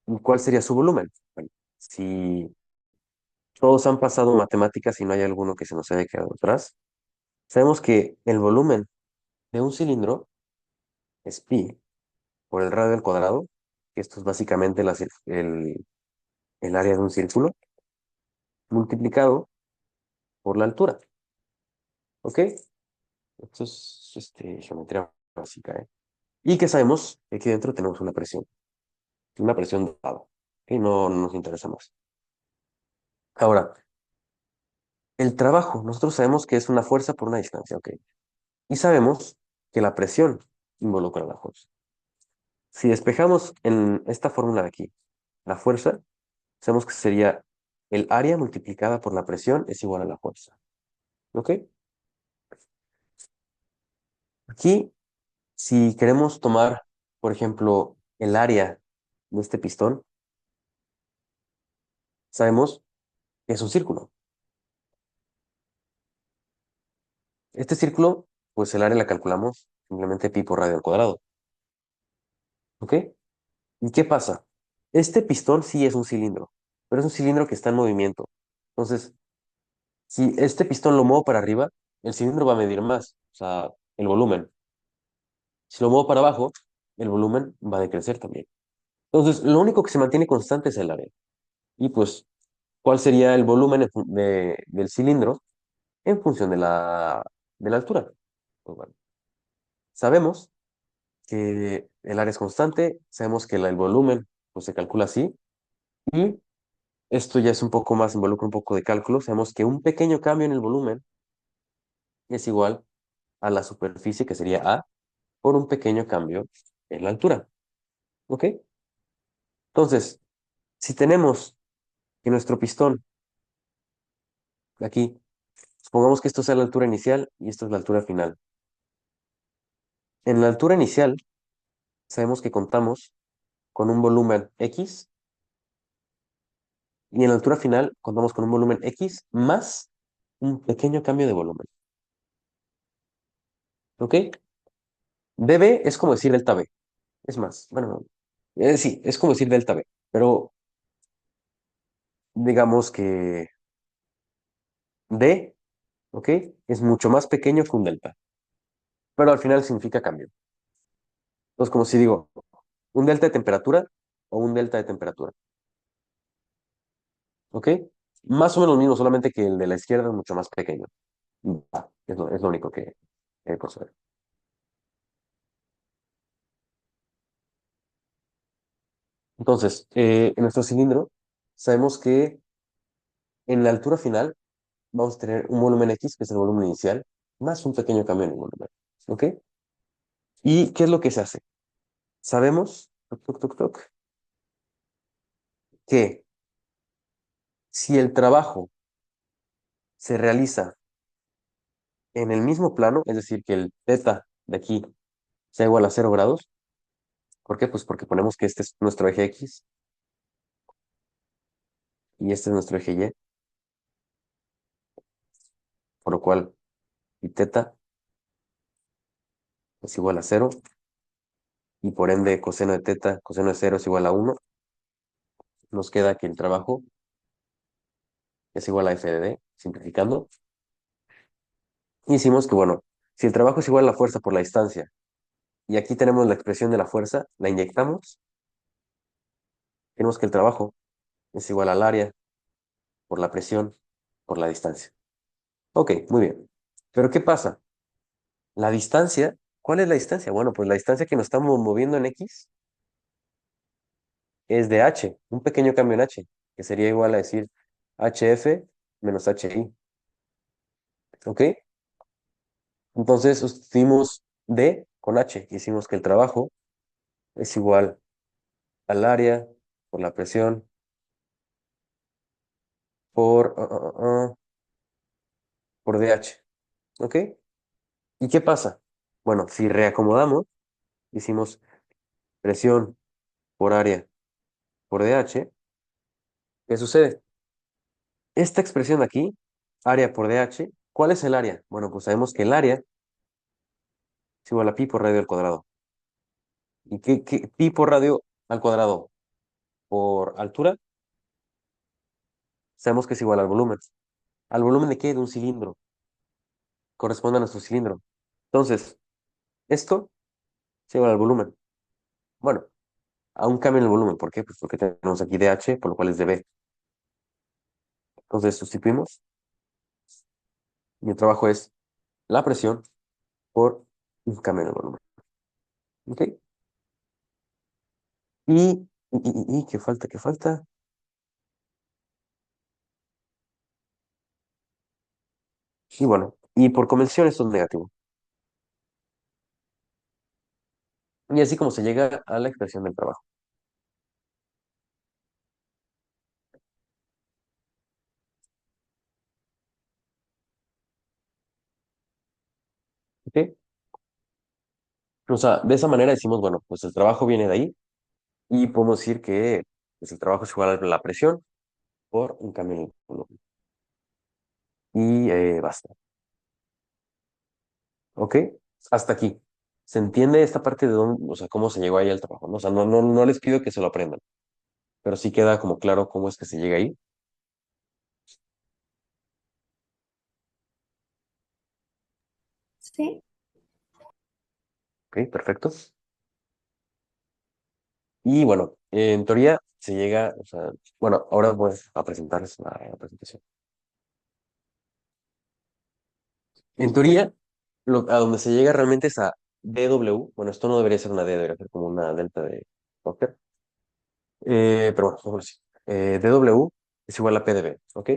¿Y cuál sería su volumen? Bueno, si todos han pasado matemáticas y no hay alguno que se nos haya quedado atrás, sabemos que el volumen de un cilindro es pi por el radio al cuadrado, que esto es básicamente el área de un círculo, multiplicado por la altura. ¿Ok? Esto es geometría básica, ¿eh? Y que sabemos que aquí dentro tenemos una presión dada. ¿Ok? No nos interesa más. Ahora, el trabajo, nosotros sabemos que es una fuerza por una distancia, ¿ok? Y sabemos que la presión involucra la fuerza. Si despejamos en esta fórmula de aquí, la fuerza, sabemos que sería el área multiplicada por la presión es igual a la fuerza. ¿Ok? Aquí, si queremos tomar, por ejemplo, el área de este pistón, sabemos que es un círculo. Este círculo, pues el área la calculamos simplemente pi por radio al cuadrado. ¿Ok? ¿Y qué pasa? Este pistón sí es un cilindro, pero es un cilindro que está en movimiento. Entonces, si este pistón lo muevo para arriba, el cilindro va a medir más, o sea, el volumen. Si lo muevo para abajo, el volumen va a decrecer también. Entonces, lo único que se mantiene constante es el área. Y pues, ¿cuál sería el volumen del cilindro en función de la altura? Pues bueno, sabemos que el área es constante, sabemos que el volumen pues, se calcula así, y esto ya es un poco más, involucra un poco de cálculo. Sabemos que un pequeño cambio en el volumen es igual a la superficie, que sería A, por un pequeño cambio en la altura. ¿Ok? Entonces, si tenemos que nuestro pistón, aquí, supongamos que esto sea la altura inicial y esto es la altura final. En la altura inicial, sabemos que contamos con un volumen X y en la altura final contamos con un volumen X más un pequeño cambio de volumen. ¿Ok? dB es como decir delta B. Es más, bueno, sí, es como decir delta B, pero digamos que D, ¿ok? Es mucho más pequeño que un delta, pero al final significa cambio. Entonces, como si digo, un delta de temperatura o un delta de temperatura, ¿ok? Más o menos lo mismo, solamente que el de la izquierda es mucho más pequeño. Es lo único que hay por saber. Entonces, en nuestro cilindro, sabemos que en la altura final vamos a tener un volumen X, que es el volumen inicial, más un pequeño cambio en el volumen, ¿ok? ¿Y qué es lo que se hace? Sabemos, toc, toc, toc, toc, que si el trabajo se realiza en el mismo plano, es decir, que el θ de aquí sea igual a 0 grados. ¿Por qué? Pues porque ponemos que este es nuestro eje X y este es nuestro eje Y, por lo cual y θ es igual a 0 y por ende coseno de θ, coseno de 0 es igual a 1. Nos queda que el trabajo es igual a F de D, simplificando. Y decimos que, bueno, si el trabajo es igual a la fuerza por la distancia y aquí tenemos la expresión de la fuerza, la inyectamos, tenemos que el trabajo es igual al área por la presión por la distancia. Ok, muy bien. Pero ¿qué pasa? La distancia, ¿cuál es la distancia? Bueno, pues la distancia que nos estamos moviendo en X es de H, un pequeño cambio en H, que sería igual a decir HF menos HI. ¿Ok? Entonces sustituimos D con H y decimos que el trabajo es igual al área por la presión por DH. ¿Ok? ¿Y qué pasa? Bueno, si reacomodamos, decimos presión por área por DH, ¿qué sucede? Esta expresión aquí, área por DH, ¿cuál es el área? Bueno, pues sabemos que el área es igual a pi por radio al cuadrado. ¿Y qué pi por radio al cuadrado por altura? Sabemos que es igual al volumen. ¿Al volumen de qué? De un cilindro. Corresponde a nuestro cilindro. Entonces, esto es igual al volumen. Bueno, a un cambio en el volumen. ¿Por qué? Pues porque tenemos aquí DH, por lo cual es dB. Entonces, sustituimos. Mi trabajo es la presión por un cambio en el volumen. ¿Ok? ¿Qué falta? ¿Qué falta? Y bueno, y por convención esto es negativo. Y así como se llega a la expresión del trabajo. ¿Ok? O sea, de esa manera decimos, bueno, pues el trabajo viene de ahí y podemos decir que pues, el trabajo es igual a la presión por un cambio en el volumen. Y basta. ¿Ok? Hasta aquí. ¿Se entiende esta parte de dónde, o sea, cómo se llegó ahí al trabajo, ¿no? O sea, no les pido que se lo aprendan, pero sí queda como claro cómo es que se llega ahí. Sí, ¿Ok? Perfecto. Y bueno, en teoría se llega, o sea, bueno, ahora voy a presentarles la presentación. En teoría, a donde se llega realmente es a dw. Bueno, esto no debería ser una D, debería ser como una delta de Docker. Pero bueno, mejor así. dw es igual a p de b, ¿ok?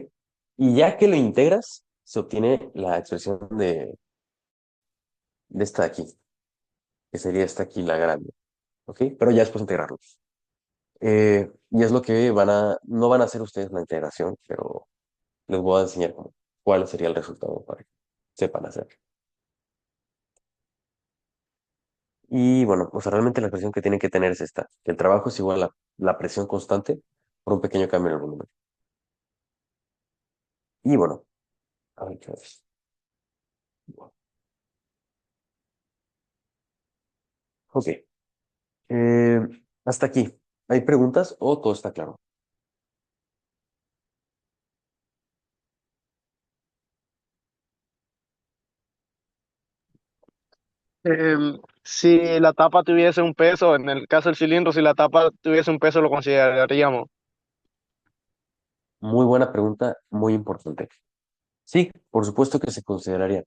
Y ya que lo integras, se obtiene la expresión de esta de aquí, que sería esta aquí, la grande, ¿ok? Pero ya después integrarlos. Y es lo que no van a hacer ustedes la integración, pero les voy a enseñar cuál sería el resultado para que sepan hacer. Y bueno, pues realmente la expresión que tienen que tener es esta, que el trabajo es igual a la presión constante por un pequeño cambio en el volumen. Y bueno, a ver qué es. Ok. Eh, hasta aquí. ¿Hay preguntas o todo está claro? Si la tapa tuviese un peso, en el caso del cilindro, si la tapa tuviese un peso, lo consideraríamos. Muy buena pregunta, muy importante. Sí, por supuesto que se consideraría.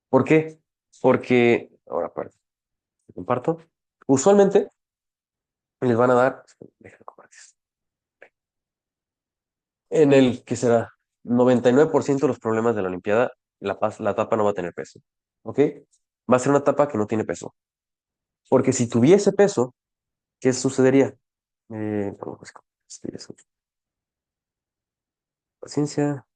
¿Por qué? Porque, ahora aparte, comparto. Usualmente les van a dar, déjame compartir. En el que será 99% de los problemas de la Olimpiada, la tapa no va a tener peso. ¿Ok? Va a ser una tapa que no tiene peso. Porque si tuviese peso, ¿qué sucedería? Perdón, pues, paciencia.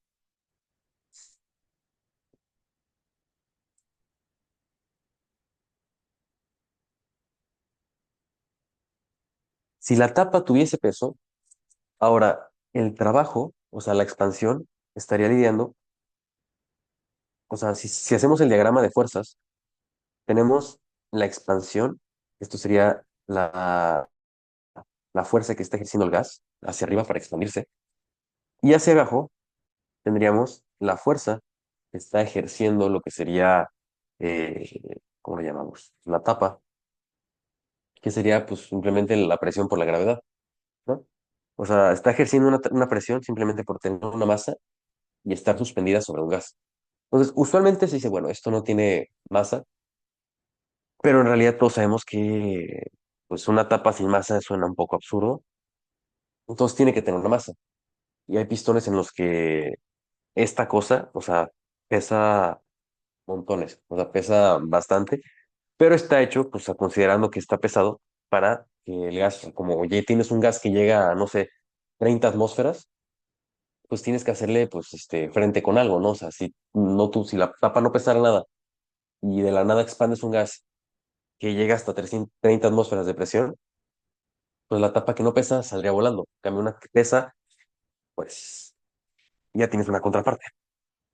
Si la tapa tuviese peso, ahora el trabajo, o sea, la expansión, estaría lidiando, o sea, si hacemos el diagrama de fuerzas, tenemos la expansión, esto sería la fuerza que está ejerciendo el gas hacia arriba para expandirse, y hacia abajo tendríamos la fuerza que está ejerciendo lo que sería, ¿cómo lo llamamos? La tapa, que sería pues simplemente la presión por la gravedad, ¿no? O sea, está ejerciendo una presión simplemente por tener una masa y estar suspendida sobre un gas. Entonces, usualmente se dice, bueno, esto no tiene masa, pero en realidad todos sabemos que pues una tapa sin masa suena un poco absurdo, entonces tiene que tener una masa. Y hay pistones en los que esta cosa, o sea, pesa montones, o sea, pesa bastante, pero está hecho, pues, considerando que está pesado para que el gas, como ya tienes un gas que llega a, no sé, 30 atmósferas, pues tienes que hacerle, pues, frente con algo, ¿no? O sea, si la tapa no pesara nada y de la nada expandes un gas que llega hasta 330 atmósferas de presión, pues la tapa que no pesa saldría volando. En cambio, una que pesa, pues ya tienes una contraparte.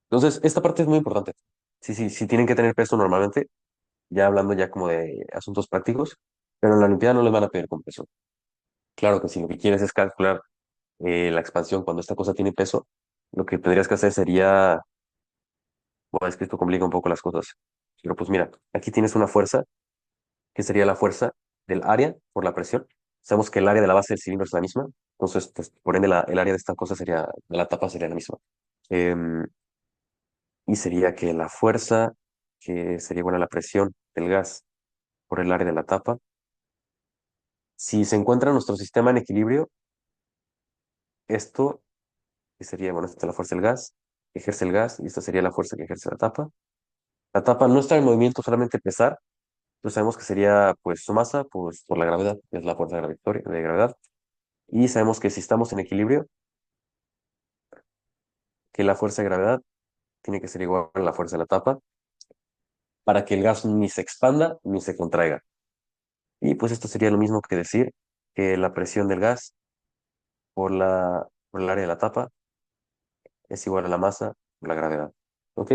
Entonces, esta parte es muy importante. Sí, sí, sí tienen que tener peso normalmente, ya hablando ya como de asuntos prácticos, pero en la Olimpiada no les van a pedir con peso. Claro que si lo que quieres es calcular la expansión cuando esta cosa tiene peso, lo que tendrías que hacer sería, bueno, es que esto complica un poco las cosas, pero pues mira, aquí tienes una fuerza que sería la fuerza del área por la presión. Sabemos que el área de la base del cilindro es la misma, entonces, pues, por ende, el área de esta cosa sería, de la tapa sería la misma. Em, y sería que la fuerza, que sería igual a la presión del gas por el área de la tapa, si se encuentra nuestro sistema en equilibrio, esto que sería, bueno, esta es la fuerza del gas, que ejerce el gas, y esta sería la fuerza que ejerce la tapa. La tapa no está en movimiento, solamente pesar. Entonces sabemos que sería pues su masa pues, por la gravedad, que es la fuerza gravitatoria de gravedad. Y sabemos que si estamos en equilibrio, que la fuerza de gravedad tiene que ser igual a la fuerza de la tapa para que el gas ni se expanda ni se contraiga. Y pues esto sería lo mismo que decir que la presión del gas por el área de la tapa es igual a la masa por la gravedad. ¿Ok?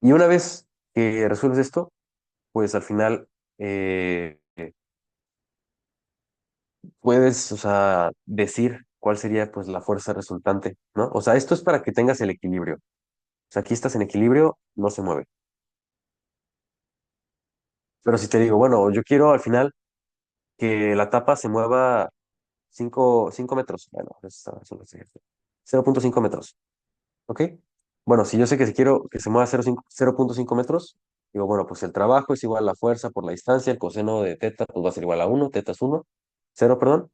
Y una vez que resuelves esto, pues al final puedes, o sea, decir cuál sería pues la fuerza resultante, ¿no? O sea, esto es para que tengas el equilibrio. O sea, aquí estás en equilibrio, no se mueve. Pero si te digo, bueno, yo quiero al final que la tapa se mueva 5 metros. Bueno, eso no sé, 0,5 metros. ¿Ok? Bueno, si yo sé que si quiero que se mueva 0,5 metros, digo, bueno, pues el trabajo es igual a la fuerza por la distancia, el coseno de teta pues va a ser igual a 1, teta es 1, 0, perdón.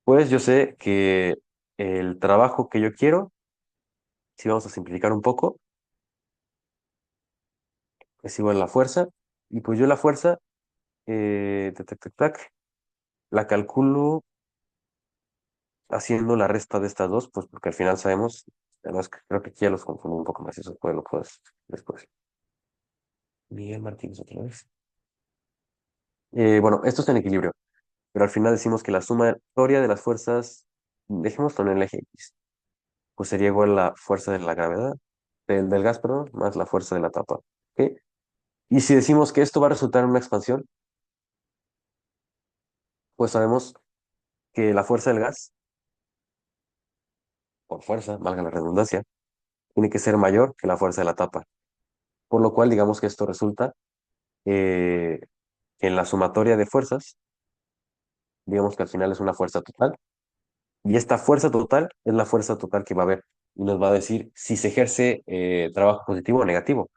Pues yo sé que el trabajo que yo quiero, si vamos a simplificar un poco, es igual a la fuerza. Y pues yo la fuerza, tac, tac, tac, tac, la calculo haciendo la resta de estas dos, pues porque al final sabemos, además que creo que aquí ya los confundo un poco más, eso pues lo puedes después. Miguel Martínez otra vez. Bueno, esto está en equilibrio, pero al final decimos que la sumatoria de las fuerzas, dejémoslo en el eje X, pues sería igual a la fuerza de la gravedad, del gas, perdón, más la fuerza de la tapa. ¿Ok? Y si decimos que esto va a resultar en una expansión, pues sabemos que la fuerza del gas, por fuerza, valga la redundancia, tiene que ser mayor que la fuerza de la tapa. Por lo cual, digamos que esto resulta eh, que en la sumatoria de fuerzas, digamos que al final es una fuerza total, y esta fuerza total es la fuerza total que va a haber, y nos va a decir si se ejerce trabajo positivo o negativo.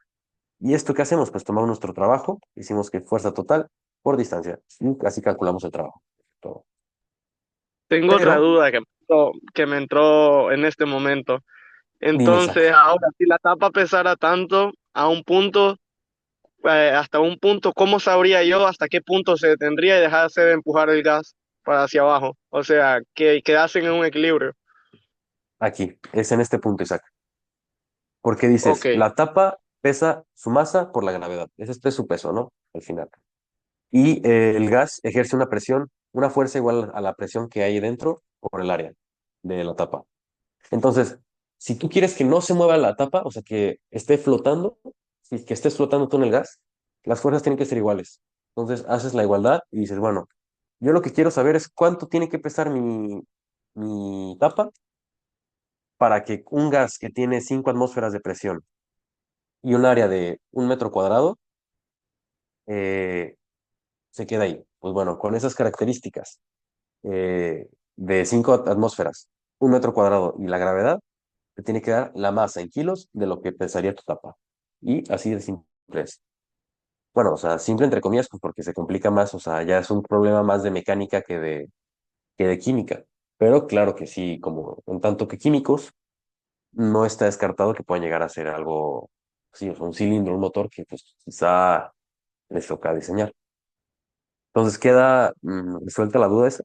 ¿Y esto qué hacemos? Pues tomamos nuestro trabajo, decimos que fuerza total por distancia, y así calculamos el trabajo. Todo. Tengo otra Pero, duda que me entró en este momento. dime, Isaac, Entonces, ahora, si la tapa pesara tanto a un punto, hasta un punto, ¿cómo sabría yo hasta qué punto se detendría y dejarse de empujar el gas para hacia abajo? O sea, que quedasen en un equilibrio. aquí, es en este punto, Isaac. Porque Ok, dices, la tapa pesa su masa por la gravedad. Ese es su peso, ¿no? Al final. Y el gas ejerce una presión, una fuerza igual a la presión que hay dentro por el área de la tapa. Entonces, si tú quieres que no se mueva la tapa, o sea, que esté flotando, si que estés flotando tú en el gas, las fuerzas tienen que ser iguales. Entonces, haces la igualdad y dices, bueno, yo lo que quiero saber es cuánto tiene que pesar mi tapa para que un gas que tiene 5 atmósferas de presión y un área de 1 metro cuadrado eh, se queda ahí. Pues bueno, con esas características de 5 atmósferas, 1 metro cuadrado y la gravedad, te tiene que dar la masa en kilos de lo que pesaría tu tapa. Y así de simple es. Bueno, o sea, simple entre comillas, pues porque se complica más, o sea, ya es un problema más de mecánica que de química. Pero claro que sí, como en tanto que químicos, no está descartado que puedan llegar a ser algo, sí, o sea, un cilindro, un motor que pues quizá les toca diseñar. Entonces queda resuelta la duda esa.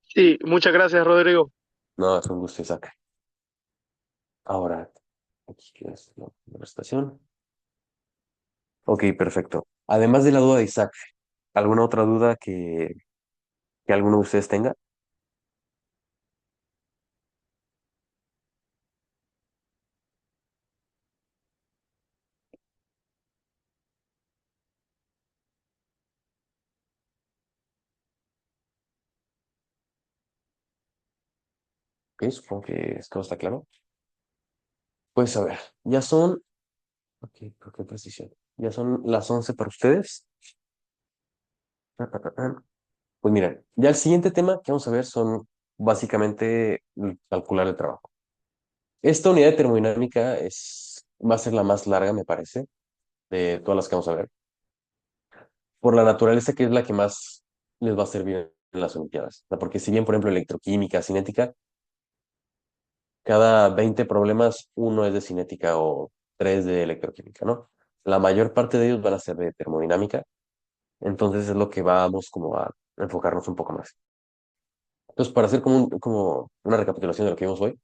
sí, muchas gracias, Rodrigo. No, es un gusto, Isaac. Ahora, aquí queda la presentación. Ok, perfecto. Además de la duda de Isaac, ¿alguna otra duda que alguno de ustedes tenga? Ok, supongo que todo está claro. Pues a ver, ya son, ok, ¿por qué precisión? Ya son las 11 para ustedes. Ah. Pues miren, ya el siguiente tema que vamos a ver son básicamente calcular el trabajo. Esta unidad de termodinámica es va a ser la más larga, me parece, de todas las que vamos a ver, por la naturaleza que es la que más les va a servir en las Olimpiadas. O sea, porque si bien, por ejemplo, electroquímica, cinética, cada 20 problemas, uno es de cinética o tres de electroquímica, ¿no? La mayor parte de ellos van a ser de termodinámica, entonces es lo que vamos como a enfocarnos un poco más. Entonces, para hacer como una recapitulación de lo que vimos hoy,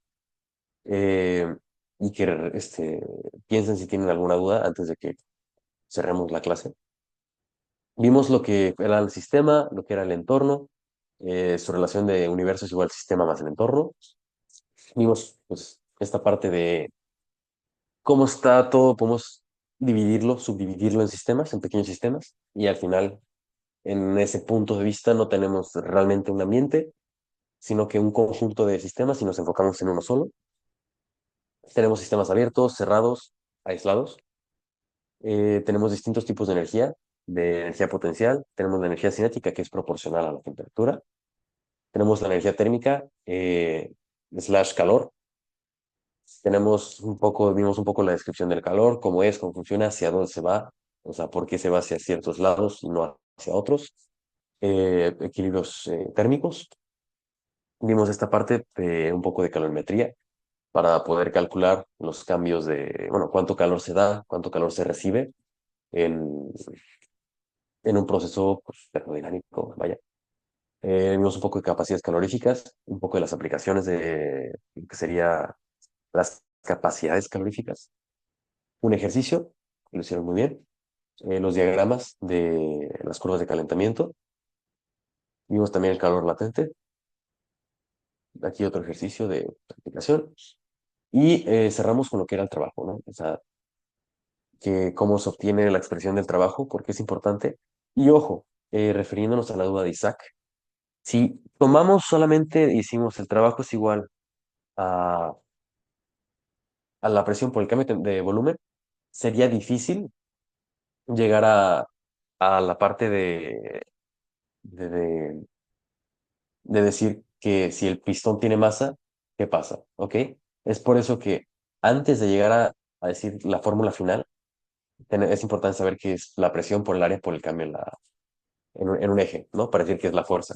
eh, y que piensen si tienen alguna duda antes de que cerremos la clase. Vimos lo que era el sistema, lo que era el entorno, su relación de universo es igual sistema más el entorno. Vimos pues esta parte de cómo está todo, podemos dividirlo, subdividirlo en sistemas, en pequeños sistemas, y al final, en ese punto de vista, no tenemos realmente un ambiente, sino que un conjunto de sistemas y nos enfocamos en uno solo. Tenemos sistemas abiertos, cerrados, aislados. Tenemos distintos tipos de energía potencial. Tenemos la energía cinética, que es proporcional a la temperatura. Tenemos la energía térmica, slash calor. Vimos un poco la descripción del calor, cómo es, cómo funciona, hacia dónde se va, o sea, por qué se va hacia ciertos lados y no hacia otros. Equilibrios térmicos. Vimos esta parte de un poco de calorimetría para poder calcular los cambios bueno, cuánto calor se da, cuánto calor se recibe en, en un proceso pues, termodinámico, vaya. Vimos un poco de capacidades caloríficas, un poco de las aplicaciones de lo que sería las capacidades caloríficas. Un ejercicio, lo hicieron muy bien. Los diagramas de las curvas de calentamiento. Vimos también el calor latente. Aquí otro ejercicio de aplicación. Y cerramos con lo que era el trabajo, ¿no? O sea, que cómo se obtiene la expresión del trabajo, porque es importante. Y ojo, refiriéndonos a la duda de Isaac, si tomamos solamente, decimos, el trabajo es igual a, a la presión por el cambio de volumen, sería difícil llegar a la parte de, de- de decir que si el pistón tiene masa, ¿qué pasa? ¿Ok? Es por eso que antes de llegar a decir la fórmula final, es importante saber qué es la presión por el área por el cambio en un eje, ¿no? Para decir que es la fuerza.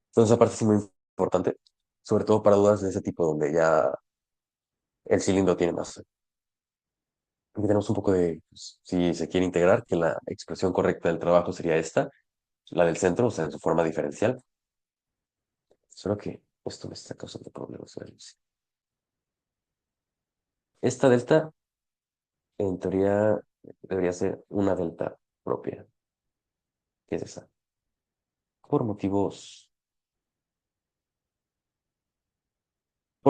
Entonces, esa parte es muy importante, sobre todo para dudas de ese tipo donde ya el cilindro tiene masa. Aquí tenemos un poco de, pues, si se quiere integrar, que la expresión correcta del trabajo sería esta, la del centro, o sea, en su forma diferencial. Solo que esto me está causando problemas. Esta delta, en teoría, debería ser una delta propia, que es esa. Por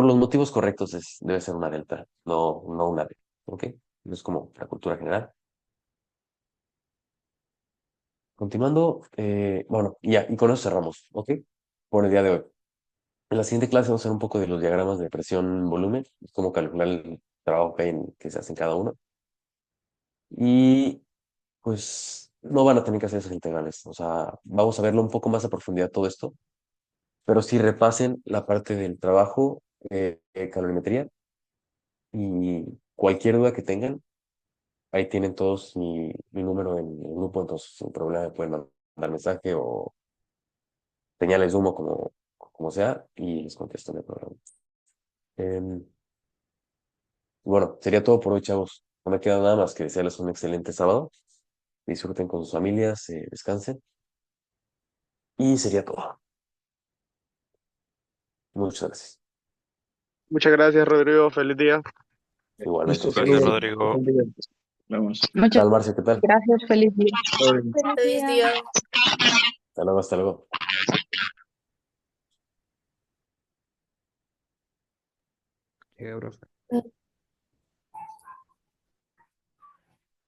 los motivos correctos debe ser una delta, no una D, ¿ok? Es como la cultura general. Continuando, bueno, ya, y con eso cerramos, ¿ok? Por el día de hoy. En la siguiente clase vamos a hacer un poco de los diagramas de presión-volumen, cómo calcular el trabajo que se hace en cada uno. Y pues no van a tener que hacer esos integrales. O sea, vamos a verlo un poco más a profundidad todo esto, pero sí repasen la parte del trabajo, calorimetría y cualquier duda que tengan, ahí tienen todos mi número en el grupo, entonces sin problema me pueden mandar mensaje o señales de humo como sea y les contesto en el programa. Em, bueno, sería todo por hoy, chavos. No me queda nada más que desearles un excelente sábado. Disfruten con sus familias, descansen y sería todo. Muchas gracias. Muchas gracias, Rodrigo. Feliz día. Igualmente. Listo, Gracias, saludos. Rodrigo. Vamos. ¿Qué Muchas tal, Marcio? ¿Qué tal? gracias, feliz día. Feliz Feliz día. día. Hasta luego, hasta luego. Profe. Ah,